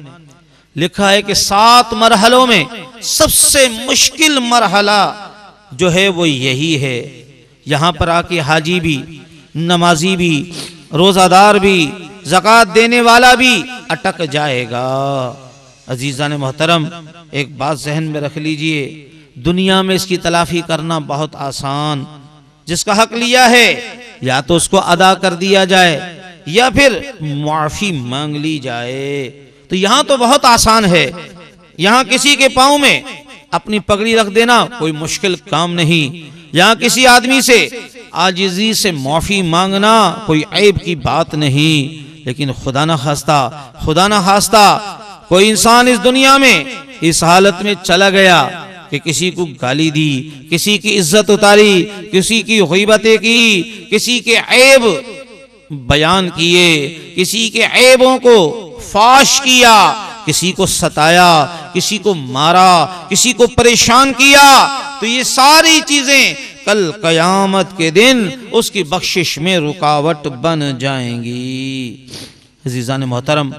लिखा है कि 7 मरहलों में सबसे मुश्किल मरहला जो है वो यही है। यहाँ पर आके हाजी भी, नमाजी भी, रोजादार भी, ज़कात देने वाला भी अटक जाएगा। अजीज़ान मोहतरम, एक बात जहन में रख लीजिए, दुनिया में इसकी तलाफी करना बहुत आसान, जिसका हक लिया है या तो उसको अदा कर दिया जाए या फिर माफी मांग ली जाए। तो यहाँ तो बहुत आसान है, यहाँ किसी के पाँव में अपनी पगड़ी रख देना कोई मुश्किल काम नहीं, यहाँ किसी आदमी से आजिज़ी से माफी मांगना कोई ऐब की बात नहीं। लेकिन खुदा न खास्ता कोई इंसान इस दुनिया में इस हालत में चला गया कि किसी को गाली दी, किसी की इज्जत उतारी, किसी की ग़ीबतें की, किसी के ऐब बयान किए, किसी के ऐबों को फाश किया, किसी को सताया, किसी को मारा, किसी को परेशान किया, तो ये सारी चीजें कल कयामत के दिन उसकी बख्शिश में रुकावट बन जाएंगी। अज़ीज़ान मोहतरम,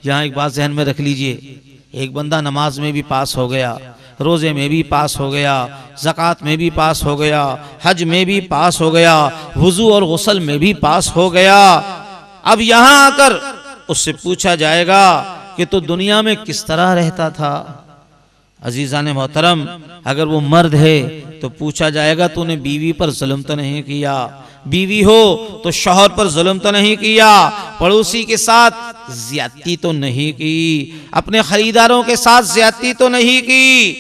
यहाँ एक बात जहन में रख लीजिए, एक बंदा नमाज में भी पास हो गया, रोजे में भी पास हो गया, ज़कात में भी पास हो गया, हज में भी पास हो गया, वुज़ू और गुस्ल में भी पास हो गया। अब यहाँ आकर उससे पूछा जाएगा कि तो दुनिया में किस तरह रहता था। अजीज़ान मोहतरम, अगर वो मर्द है तो पूछा जाएगा तूने बीवी पर जुल्म तो नहीं किया, बीवी हो तो शौहर पर जुल्म तो नहीं किया, पड़ोसी के साथ ज्यादती तो नहीं की, अपने खरीदारों के साथ ज्यादती तो नहीं की,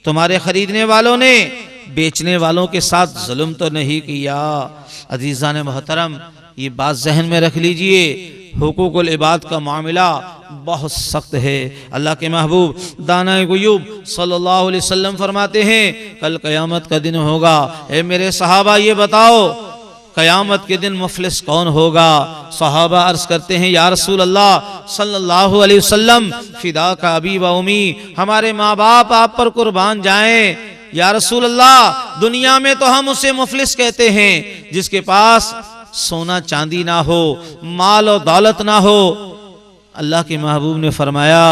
तुम्हारे खरीदने वालों ने बेचने वालों के साथ जुल्म तो नहीं किया। अजीज़ान मोहतरम, ये बात जहन में रख लीजिए, हुकूकुल इबाद का मामला बहुत सख्त है। अल्लाह के महबूब दाना गुयूब सल्लल्लाहु अलैहि वसल्लम फरमाते हैं कल क़यामत का दिन होगा, ए मेरे सहाबा ये बताओ क़यामत के दिन मुफलिस कौन होगा। सहाबा अर्ज करते हैं या रसूल अल्लाह सल्लल्लाहु अलैहि वसल्लम फिदा का अबी व उम्मी, हमारे माँ बाप आप पर कुर्बान जाएं। या रसूल अल्लाह, दुनिया में तो हम उसे मुफलिस कहते हैं जिसके पास सोना चांदी ना हो, माल और दौलत ना हो। अल्लाह के महबूब ने फरमाया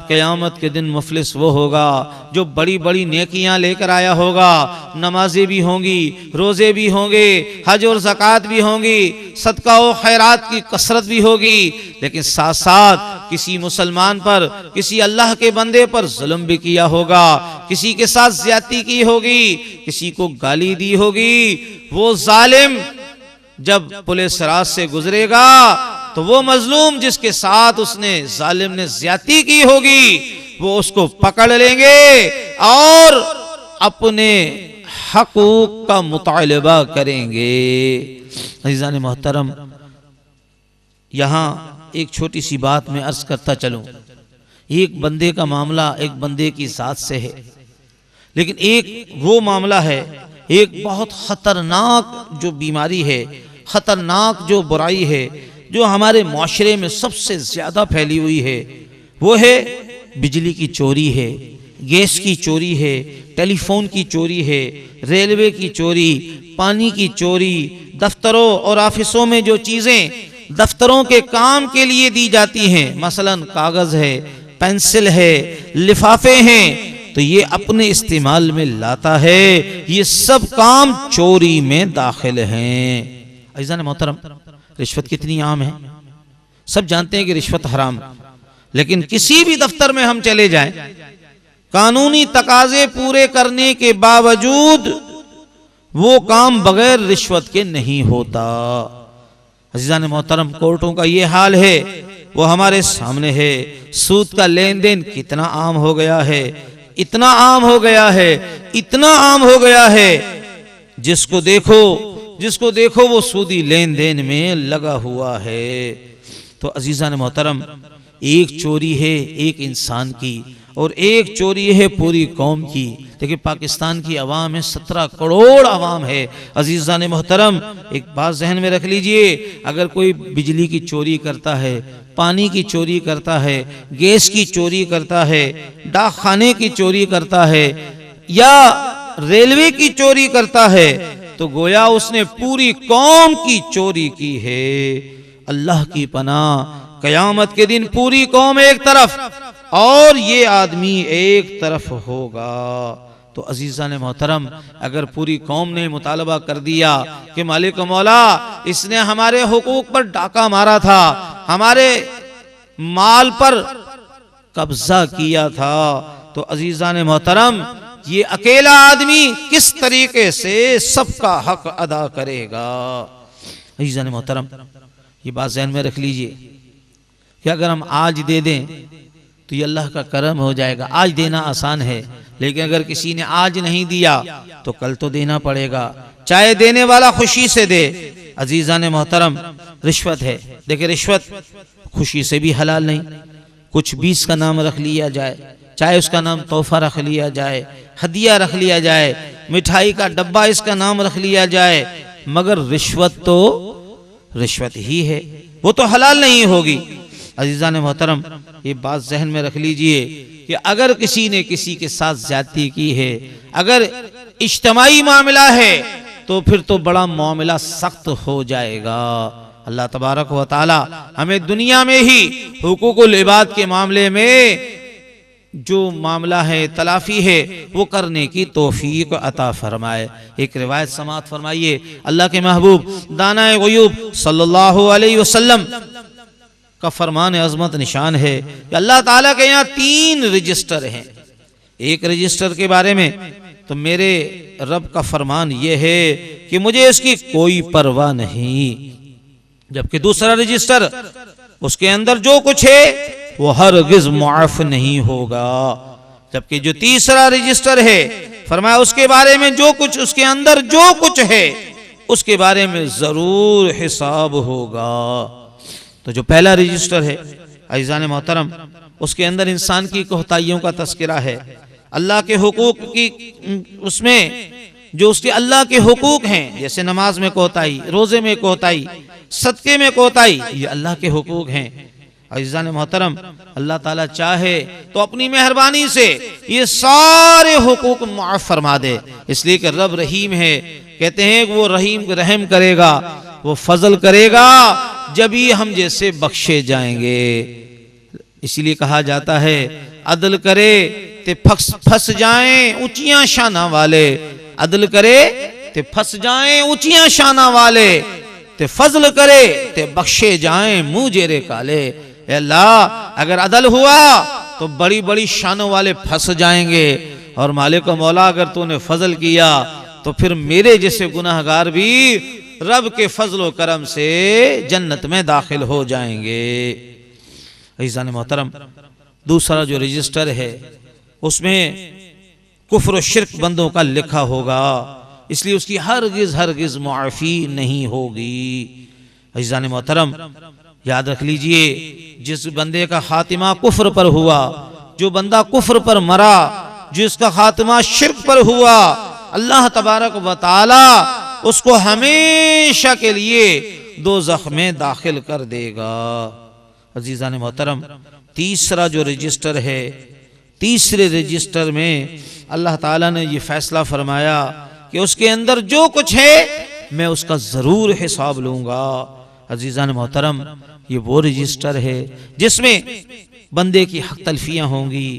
क़यामत के दिन मुफलिस वो होगा जो बड़ी बड़ी नेकियां लेकर आया होगा, नमाजें भी होंगी, रोज़े भी होंगे, हज और ज़कात भी होंगी, सदका और खैरात की कसरत भी होगी, लेकिन साथ साथ किसी मुसलमान पर, किसी अल्लाह के बंदे पर जुल्म भी किया होगा, किसी के साथ ज्यादती की होगी, किसी को गाली दी होगी। वो जालिम जब पुलिस राज से गुजरेगा तो वो मजलूम जिसके साथ उसने जालिम ने ज्यादती की होगी वो उसको पकड़ लेंगे और अपने हकूक का मुतालबा करेंगे। अज़ीज़ान मोहतरम, यहाँ एक छोटी सी बात मैं अर्ज करता चलूं। एक बंदे का मामला एक बंदे की जात से है, लेकिन एक वो मामला है, एक बहुत खतरनाक जो बीमारी है, खतरनाक जो बुराई है, जो हमारे माशरे में सबसे ज्यादा फैली हुई है, वो है बिजली की चोरी है, गैस की चोरी है, टेलीफोन की चोरी है, रेलवे की चोरी, पानी की चोरी, दफ्तरों और ऑफिसों में जो चीजें दफ्तरों के काम के लिए दी जाती हैं, मसलन कागज है, पेंसिल है, लिफाफे हैं, तो ये अपने इस्तेमाल में लाता है। ये सब काम चोरी में दाखिल हैं। अज़ीज़ान मोहतरम, रिश्वत कितनी आम है, सब जानते हैं कि रिश्वत हराम, लेकिन किसी भी दफ्तर में हम चले जाएं, कानूनी तकाजे पूरे करने के बावजूद वो काम बगैर रिश्वत के नहीं होता। अज़ीज़ान मोहतरम, कोर्टों का ये हाल है, वो हमारे सामने है। सूद का लेन देन कितना आम हो गया है, इतना आम हो गया है, इतना आम हो गया है, जिसको देखो वो सूदी लेन देन में लगा हुआ है। तो अजीज़ान मोहतरम, एक चोरी है एक इंसान की और एक चोरी है पूरी कौम की। देखिए पाकिस्तान की आवाम है, 17 करोड़ आवाम है। अजीज़ान मोहतरम, एक बात जहन में रख लीजिए, अगर कोई बिजली की चोरी करता है, पानी की चोरी करता है, गैस की चोरी करता है, डाक खाने की चोरी करता है या रेलवे की चोरी करता है, तो गोया उसने पूरी कौम की चोरी की है। अल्लाह की पनाह, कयामत के दिन पूरी कौम एक तरफ और ये आदमी एक तरफ होगा। तो अजीज़ान मोहतरम, अगर पूरी कौम ने मुतालबा कर दिया कि मालिक मौला इसने हमारे हुकूक पर डाका मारा था, हमारे माल पर कब्जा किया था, तो अजीज़ान मोहतरम ये अकेला आदमी किस तरीके से सबका हक अदा करेगा। अजीज़ान मोहतरम, ये बात ज़हन में रख लीजिए कि अगर हम आज दे दें तो ये अल्लाह का करम हो जाएगा। आज देना आसान है, लेकिन अगर किसी ने आज नहीं दिया तो कल तो देना पड़ेगा, चाहे देने वाला खुशी से दे। अजीज़ान मोहतरम, रिश्वत है, देखिए रिश्वत खुशी से भी हलाल नहीं। कुछ भी इसका नाम रख लिया जाए, चाहे उसका नाम तोहफा रख लिया जाए, हदिया रख लिया जाए, मिठाई का डब्बा इसका नाम रख लिया जाए, मगर रिश्वत तो रिश्वत ही है, वो तो हलाल नहीं होगी। अजीज़ान मोहतरम, ये बात जहन में रख लीजिए कि अगर किसी ने किसी के साथ ज्यादती की है, अगर इज्तिमाई मामला है, तो फिर तो बड़ा मामला सख्त हो जाएगा। अल्लाह तबारक व तआला हमें दुनिया में ही हुकूकुल इबाद के मामले में जो मामला है, तलाफी है, वो करने की तौफीक अता फरमाए। एक रिवायत समात फरमाइए, अल्लाह के महबूब दानाए ग़ुयूब सल्लल्लाहु अलैहि वसल्लम का फरमान अज़मत निशान है कि अल्लाह ताला के यहाँ 3 रजिस्टर हैं। एक रजिस्टर के बारे में तो मेरे रब का फरमान ये है कि मुझे इसकी कोई परवाह नहीं, जबकि दूसरा रजिस्टर, उसके अंदर जो कुछ है वो हरगिज़ मुआफ़ नहीं होगा। जबकि जो तीसरा रजिस्टर है, फरमाया उसके बारे में जो कुछ, उसके अंदर जो कुछ है उसके बारे में जरूर हिसाब होगा। तो जो पहला रजिस्टर है अज़ीज़ान मोहतरम, उसके अंदर इंसान की कोताहियों का तस्करा है, अल्लाह के हुकूक की, उसमें जो उसके अल्लाह के हुकूक हैं, जैसे नमाज में कोताही, रोजे में कोताही, सदके में कोताही, ये अल्लाह के हुकूक हैं। अज़ीज़ान मोहतरम, अल्लाह ताला चाहे तो अपनी मेहरबानी से ये सारे हुकूक माफ़ फरमा दे, इसलिए कि रब रहीम है। कहते हैं कि वो रहीम रहम करेगा, वो फजल करेगा जब ही हम जैसे बख्शे जाएंगे। इसलिए कहा जाता है अदल करे ते फंस जाएं ऊंचियां शाना वाले, अदल करे ते फंस जाएं ऊंचियां शाना वाले, ते फजल करे ते बख्शे जाएं मुंह जेरे काले। अल्लाह अगर अदल हुआ तो बड़ी बड़ी शानों वाले फंस जाएंगे, और मालिक मौला अगर तूने फजल किया तो फिर मेरे जैसे गुनाहगार भी रब के फजल व करम से जन्नत में दाखिल हो जाएंगे। अज़ीज़ान मोहतरम, दूसरा जो रजिस्टर है उसमें कुफ्र व शिर्क बंदों का लिखा होगा, इसलिए उसकी हरगिज़ मुआफ़ी नहीं होगी। अज़ीज़ान मोहतरम, याद रख लीजिए, जिस बंदे का खातिमा कुफ्र पर हुआ, जो बंदा कुफ्र पर मरा, जिसका खातिमा शिर्क पर हुआ, अल्लाह तबारक व तआला उसको हमेशा के लिए दोज़ख में दाखिल कर देगा। अज़ीज़ान मोहतरम, तीसरा जो रजिस्टर है, तीसरे रजिस्टर में अल्लाह ताला ने ये फैसला फरमाया कि उसके अंदर जो कुछ है मैं उसका जरूर हिसाब लूंगा। अज़ीज़ान मोहतरम, ये वो रजिस्टर है जिसमें बंदे की हक तलफियां होंगी।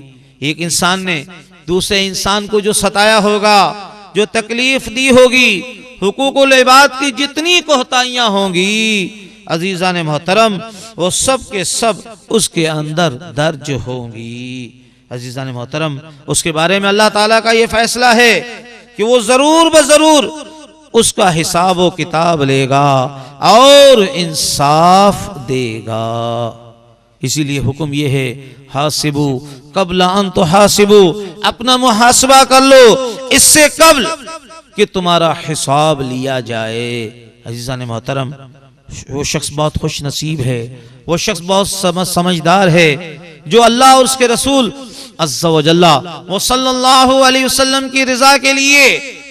एक इंसान ने दूसरे इंसान को जो सताया होगा, जो तकलीफ दी होगी, हुकूकुल इबाद की जितनी कोताहियां होंगी, अज़ीज़ान मोहतरम, वो सब के सब उसके अंदर दर्ज होंगी। अज़ीज़ान मोहतरम, उसके बारे में अल्लाह ताला का ये फैसला है कि वो जरूर बजरूर उसका हिसाब व किताब लेगा और इंसाफ देगा। इसीलिए हुक्म ये है, हासिबू कब्ला अन तुहासिबू, अपना मुहासबा कर लो इससे कब्ल कि तुम्हारा हिसाब लिया जाए। अज़ीज़ान मोहतरम, वो शख्स बहुत खुश नसीब है, वो शख्स बहुत समझदार है जो अल्लाह और उसके रसूल अज़्ज़ा व जल्ला वो सल्लल्लाहु अलैहि वसल्लम की रज़ा के लिए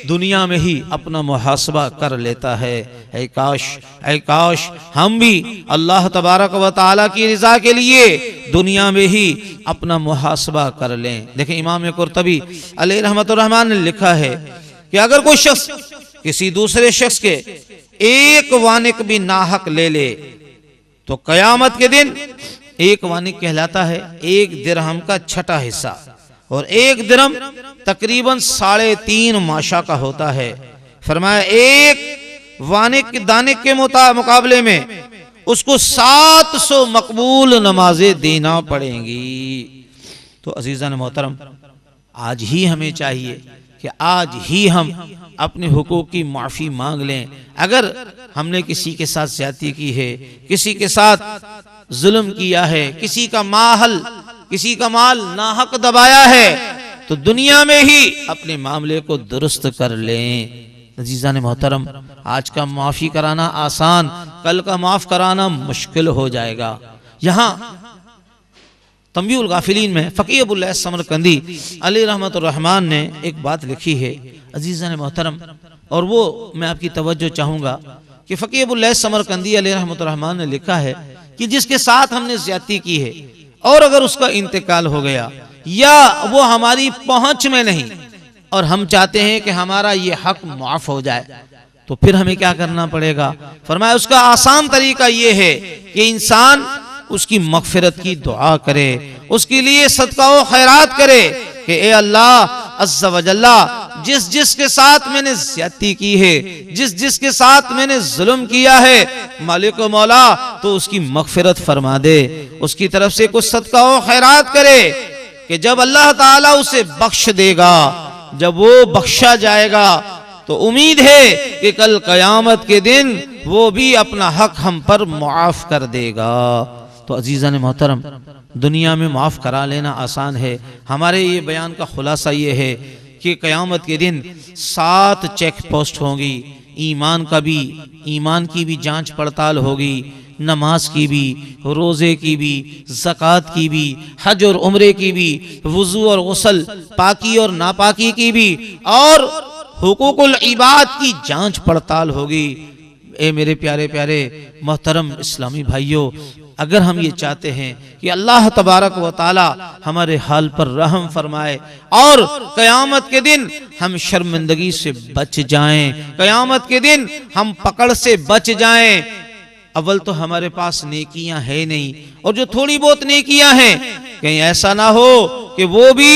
दुनिया में ही अपना मुहासबा कर लेता है। ऐ काश हम भी अल्लाह तबारक व तआला की रज़ा के लिए दुनिया में ही अपना मुहासबा कर लें। देखें, इमाम कुर्तबी अलैहि रहमतुर रहमान ने लिखा है कि अगर कोई शख्स किसी दूसरे शख्स के एक वानिक भी नाहक ले ले तो कयामत के दिन एक वानिक कहलाता है 1 दिरहम का छठा हिस्सा, और 1 दिरहम तकरीबन 3.5 माशा का होता है। फरमाया एक वानिक दानिक के मुकाबले में उसको 700 मकबूल नमाजें देना पड़ेंगी। तो अज़ीज़ान मोहतरम, आज ही हमें चाहिए कि आज ही हम अपने हुकूक की माफ़ी मांग लें। अगर हमने किसी के साथ ज्यादती की है, किसी के साथ जुल्म किया है, किसी का माल नाहक दबाया है, तो दुनिया में ही अपने मामले को दुरुस्त कर लें। अज़ीज़ान मोहतरम, आज का माफ़ी कराना आसान, कल का माफ़ कराना मुश्किल हो जाएगा। यहाँ तंबीहुल गाफिलीन में फ़क़ीह अबुल समरकंदी अलैहि रहमतुर रहमान ने एक बात लिखी है अज़ीज़ान मोहतरम, और वो मैं आपकी तवज्जो चाहूँगा कि फ़क़ीह अबुल समरकंदी अलैहि रहमतुर रहमान ने लिखा है कि जिसके साथ हमने ज्यादती की है और अगर उसका इंतकाल हो गया या वो हमारी पहुंच में नहीं और हम चाहते हैं कि हमारा ये हक माफ हो जाए, तो फिर हमें क्या करना पड़ेगा? फरमाया उसका आसान तरीका ये है कि इंसान उसकी मगफिरत की दुआ करे, उसके लिए सदका व खैरात करे कि ए अल्लाह अज़्ज़ा व जल्ला, जिस जिसके साथ मैंने ज्यादती की है, जिस जिसके साथ मैंने जुल्म किया है, मालिक व मौला तो उसकी मगफिरत फरमा दे, उसकी तरफ से कुछ सदका व खैरात करे कि जब अल्लाह ताला उसे बख्श देगा, जब वो बख्शा जाएगा तो उम्मीद है कि कल कयामत के दिन वो भी अपना हक हम पर मुआफ कर देगा। तो अजीज़ान मोहतरम, दुनिया में माफ़ करा लेना आसान है। हमारे ये बयान का खुलासा ये है कि क़यामत के दिन 7 चेक पोस्ट होंगी, ईमान की भी जांच पड़ताल होगी, नमाज की भी, रोज़े की भी, ज़कात की भी, हज और उम्रे की भी, वुज़ू और गुस्ल, पाकी और नापाकी की भी, और हुकूकुल इबाद की जांच पड़ताल होगी। ए मेरे प्यारे प्यारे मोहतरम इस्लामी भाइयों, अगर हम ये चाहते हैं कि अल्लाह तबारक व ताला हमारे हाल पर रहम फरमाए और क़यामत के दिन हम शर्मिंदगी से बच जाएं, क़यामत के दिन हम पकड़ से बच जाएं, अव्वल तो हमारे पास नेकियां है नहीं, और जो थोड़ी बहुत नेकियां हैं कहीं ऐसा ना हो कि वो भी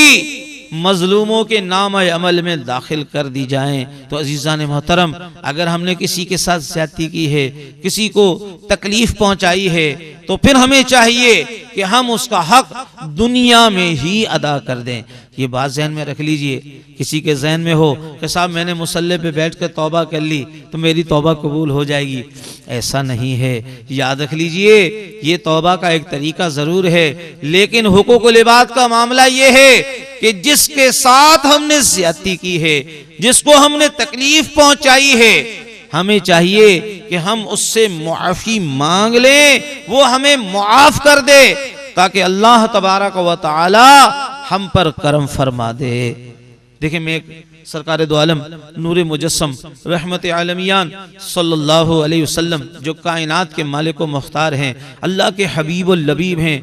मजलूमों के नाम अमल में दाखिल कर दी जाएं। तो अजीज़ान मोहतरम, अगर हमने किसी के साथ ज्यादती की है, किसी को तकलीफ पहुंचाई है, तो फिर हमें चाहिए कि हम उसका हक दुनिया में ही अदा कर दें। ये बात जहन में रख लीजिए। किसी के जहन में हो कि साहब मैंने मुसल्ले पे बैठ कर तौबा कर ली तो मेरी तौबा कबूल हो जाएगी, ऐसा नहीं है। याद रख लीजिए, ये तौबा का एक तरीका जरूर है, लेकिन हुकूकुल इबाद का मामला ये है कि जिसके साथ हमने ज्यादती की है, जिसको हमने तकलीफ पहुंचाई है, हमें चाहिए कि हम उससे मुआफी मांग लें, वो हमें मुआफ कर दे, ताकि अल्लाह तबारक व तआला हम पर करम फरमा दे। देखिए, मैं सरकार दो आलम नूर मुजस्सम रहमत आलमियान सल्लल्लाहु अलैहि वसल्लम, जो कायनात के मालिक व मुख्तार हैं, अल्लाह के हबीब और लबीब हैं,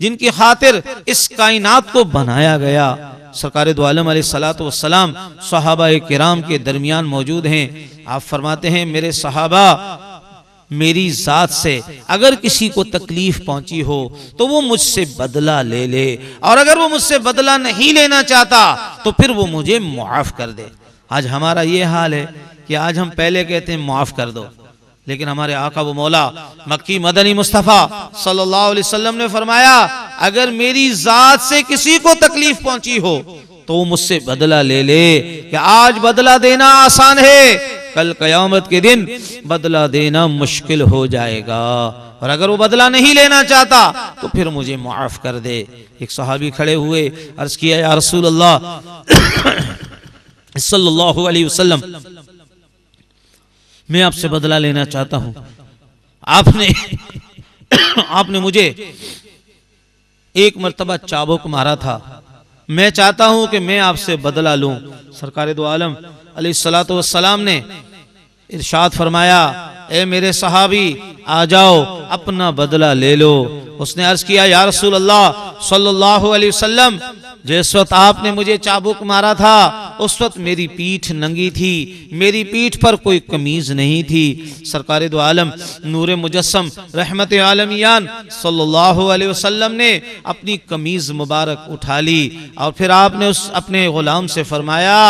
जिनकी खातिर इस कायनात को बनाया गया, सरकार दो आलम अलैहिस्सलातु वस्सलाम सहाबा किराम के दरमियान मौजूद हैं। आप फरमाते हैं, मेरे सहाबा मेरी जात से अगर किसी को तकलीफ पहुंची हो तो वो मुझसे बदला ले ले, और अगर वो मुझसे बदला नहीं लेना चाहता तो फिर वो मुझे मुआफ कर दे। आज हमारा ये हाल है कि आज हम पहले कहते हैं मुआफ कर दो, लेकिन हमारे आका व मौला मक्की मदनी मुस्तफ़ा सल्लल्लाहु अलैहि वसल्लम ने फरमाया, अगर मेरी जात से किसी को तकलीफ पहुंची हो तो वो मुझसे बदला ले ले, कि आज बदला देना आसान है, कल क़यामत के दिन बदला देना मुश्किल हो जाएगा, और अगर वो बदला नहीं लेना चाहता तो फिर मुझे मुआफ कर दे। एक सहाबी खड़े हुए, अर्ज किया, या रसूल अल्लाह सल्लल्लाहु अलैहि वसल्लम, मैं आपसे बदला लेना चाहता हूं, आपने मुझे एक मर्तबा चाबुक मारा था, मैं चाहता हूं कि मैं आपसे बदला लूं। सरकार दो आलम अलैहिस्सलातु वस्सलाम ने इरशाद फरमाया, ए मेरे सहाबी आ जाओ, अपना बदला ले लो। उसने अर्ज किया, या रसूल अल्लाह सल्लल्लाहु अलैहि वसल्लम, जिस वक्त आपने मुझे चाबुक मारा था उस वक्त मेरी पीठ नंगी थी, मेरी पीठ पर कोई कमीज नहीं थी। सरकार दो आलम नूर मुजस्सम रहमत आलमियान सल्लल्लाहु अलैहि वसल्लम ने अपनी कमीज मुबारक उठा ली और फिर आपने उस अपने गुलाम से फरमाया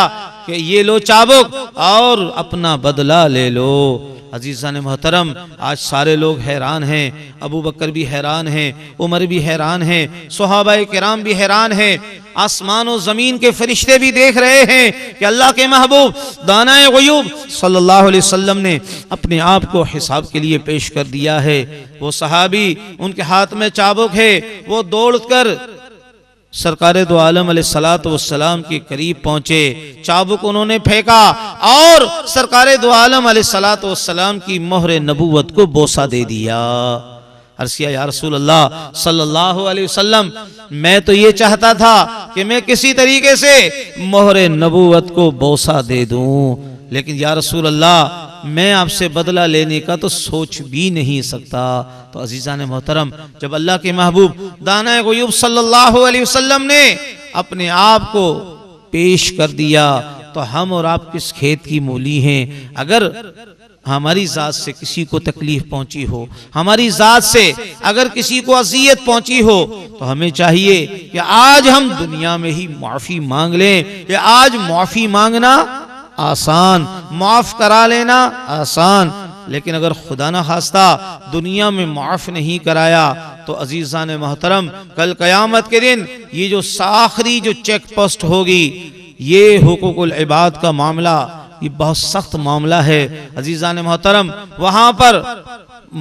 कि ये लो चाबुक और अपना बदला ले लो। अजीज़ान मोहतरम, आज सारे लोग हैरान हैं, अबू बकर भी हैरान हैं, उमर भी हैरान हैं, सहाबाए किराम भी हैरान हैं, आसमान और जमीन के फरिश्ते भी देख रहे हैं कि अल्लाह के महबूब दानाए ग़ुयूब सल्लल्लाहु अलैहि वसल्लम ने अपने आप को हिसाब के लिए पेश कर दिया है। वो सहाबी, उनके हाथ में चाबुक है, वो दौड़कर सरकार दो आलम अलैहिस्सलातु वस्सलाम के करीब पहुंचे, चाबुक उन्होंने फेंका और सरकार दो आलम अलैहिस्सलातु वस्सलाम की मोहरे नबूवत को बोसा दे दिया। अर्ज़ किया, या रसूल अल्लाह सल्लल्लाहु अलैहि वसल्लम, मैं तो ये चाहता था कि मैं किसी तरीके से मोहरे नबूवत को बोसा दे दूं, लेकिन या रसूल अल्लाह मैं आपसे बदला लेने का तो सोच भी नहीं सकता। तो अजीज़ान मोहतरम, जब अल्लाह के महबूब दाना ग़ुयूब सल्लल्लाहु अलैहि वसल्लम ने अपने आप को पेश कर दिया तो हम और आप किस खेत की मूली हैं। अगर हमारी ज़ात से किसी को तकलीफ पहुंची हो, हमारी ज़ात से अगर किसी को अज़ियत पहुंची हो, तो हमें चाहिए कि आज हम दुनिया में ही माफ़ी मांग लें। कि आज माफ़ी मांगना आसान, माफ़ करा लेना आसान, लेकिन अगर खुदा न खास्ता दुनिया में माफ़ नहीं कराया तो अजीज़ान मोहतरम, कल क़यामत के दिन ये जो आखिरी जो चेक पोस्ट होगी, ये हुकूकुल इबाद का मामला, ये बहुत सख्त मामला है अजीज़ान मोहतरम। वहां पर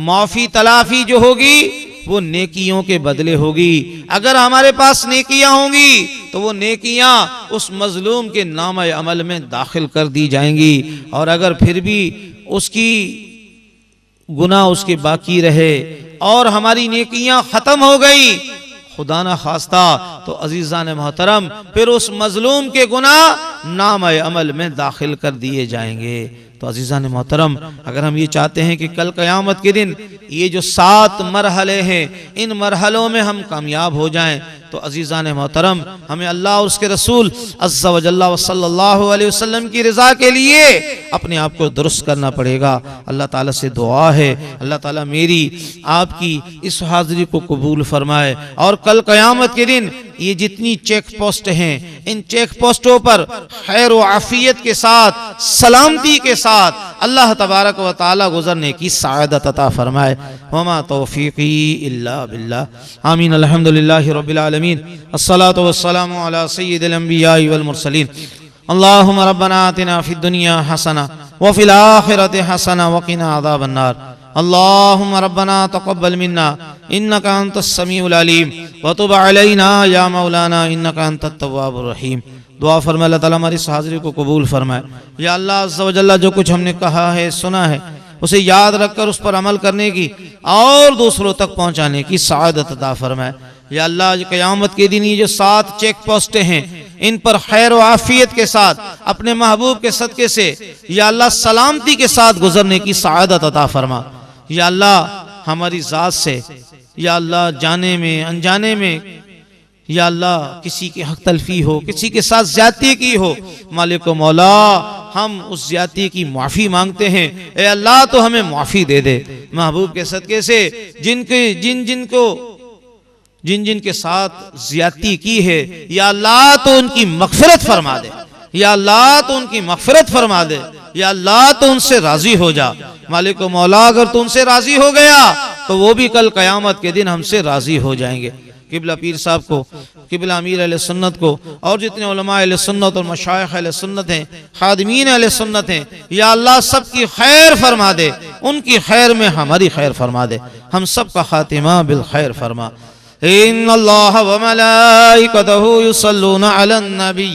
माफ़ी तलाफी जो होगी वो नेकियों के बदले होगी। अगर हमारे पास नेकियां होंगी तो वो नेकियां उस मजलूम के नाम अमल में दाखिल कर दी जाएंगी, और अगर फिर भी उसकी गुनाह उसके बाकी रहे और हमारी नेकियां खत्म हो गई, खुदा न खास्ता, तो अजीज़ान मोहतरम फिर उस मजलूम के गुनाह नाम अमल में दाखिल कर दिए जाएंगे। तो अजीज़ान मोहतरम, अगर हम ये चाहते हैं कि कल क़यामत के दिन ये जो 7 मरहले हैं, इन मरहलों में हम कामयाब हो जाएं, तो अजीज़ान मोहतरम हमें अल्लाह और उसके रसूल अज़्ज़ा व जल्ला व सल्लल्लाहु अलैहि वसल्लम की रज़ा के लिए अपने आप को दुरुस्त करना पड़ेगा। अल्लाह ताला से दुआ है, अल्लाह ताला मेरी आपकी इस हाज़िरी को कबूल फरमाए, और कल क़यामत के दिन ये जितनी चेक पोस्ट हैं, इन चेक पोस्टों पर खैर व आफियत के साथ, सलामती के साथ अल्लाह तबारक व तआला गुजरने की सआदत अता फरमाए। वमा तौफीकी इल्ला बिल्लाह। आमीन। अल्हम्दुलिल्लाहि रब्बिल आलमीन। अस्सलातु वस्सलामु अला सय्यिदिल अंबियाइ वल मुरसलीन। अल्लाहुम्मा रब्बना आतिना फिद दुनिया हसना व फिल आखिरति हसना व क़िना अज़ाबन नार। अल्लाहुम्मा रब्बना तक़ब्बल मिन्ना इन्नका अंतस समीउल अलीम व तुब अलैना या मौलाना इन्नका अंतत तव्वाबुर रहीम। दुआ फरमाए अल्लाह ताला हमारी इस हाज़िरी को कबूल फरमाए। या अल्लाह अज़्ज़ा व जल्ला, जो कुछ हमने कहा है, सुना है, उसे याद रखकर उस पर अमल करने की और दूसरों तक पहुंचाने की सआदत अता फरमाए। या अल्लाह, क़यामत के दिन ये जो 7 चेक पोस्टें हैं, इन पर खैर व आफियत के साथ अपने महबूब के सदके से या अल्लाह सलामती के साथ गुजरने की सआदत अता फरमा। या अल्लाह हमारी ज़ात से, या अल्लाह जाने में अनजाने में, या अल्लाह किसी की हक तलफी हो, किसी के साथ ज्यादती की हो, मालिक व मौला हम उस ज्यादती की माफ़ी मांगते हैं। ए अल्लाह, तो हमें माफ़ी दे दे महबूब के सदके से। जिन जिन के साथ ज्यादती की है, या अल्लाह तो उनकी मग़फ़िरत फरमा दे, या अल्लाह तो उनकी मग़फ़िरत फरमा दे, या अल्लाह तो उनसे राजी हो जा। मालिक व मौला, अगर तू उनसे राजी हो गया तो वो भी कल क़यामत के दिन हमसे राजी हो जाएंगे। किबला पीर साहब को, किबला अमीर अहले सुन्नत को, और जितने उलमा अहले सुन्नत और मशाइख अहले सुन्नत हैं, खादिमीन अहले सुन्नत हैं, या अल्लाह सबकी खैर फरमा दे, उनकी खैर में हमारी खैर फरमा दे, हम सब का खातिमा बिल खैर फरमा। इन्नल्लाह व मलाइकतहु युसल्लूना अलन नबी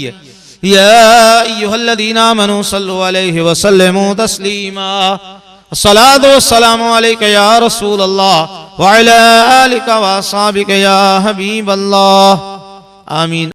या अय्युहल्लज़ीना आमनू सल्लु अलैहि व सल्लिमू तस्लीमा। अस्सलातु वस्सलामु अलैका या रसूल अल्लाह व अला आलिका व अस्हाबिका या हबीब अल्लाह। आमीन।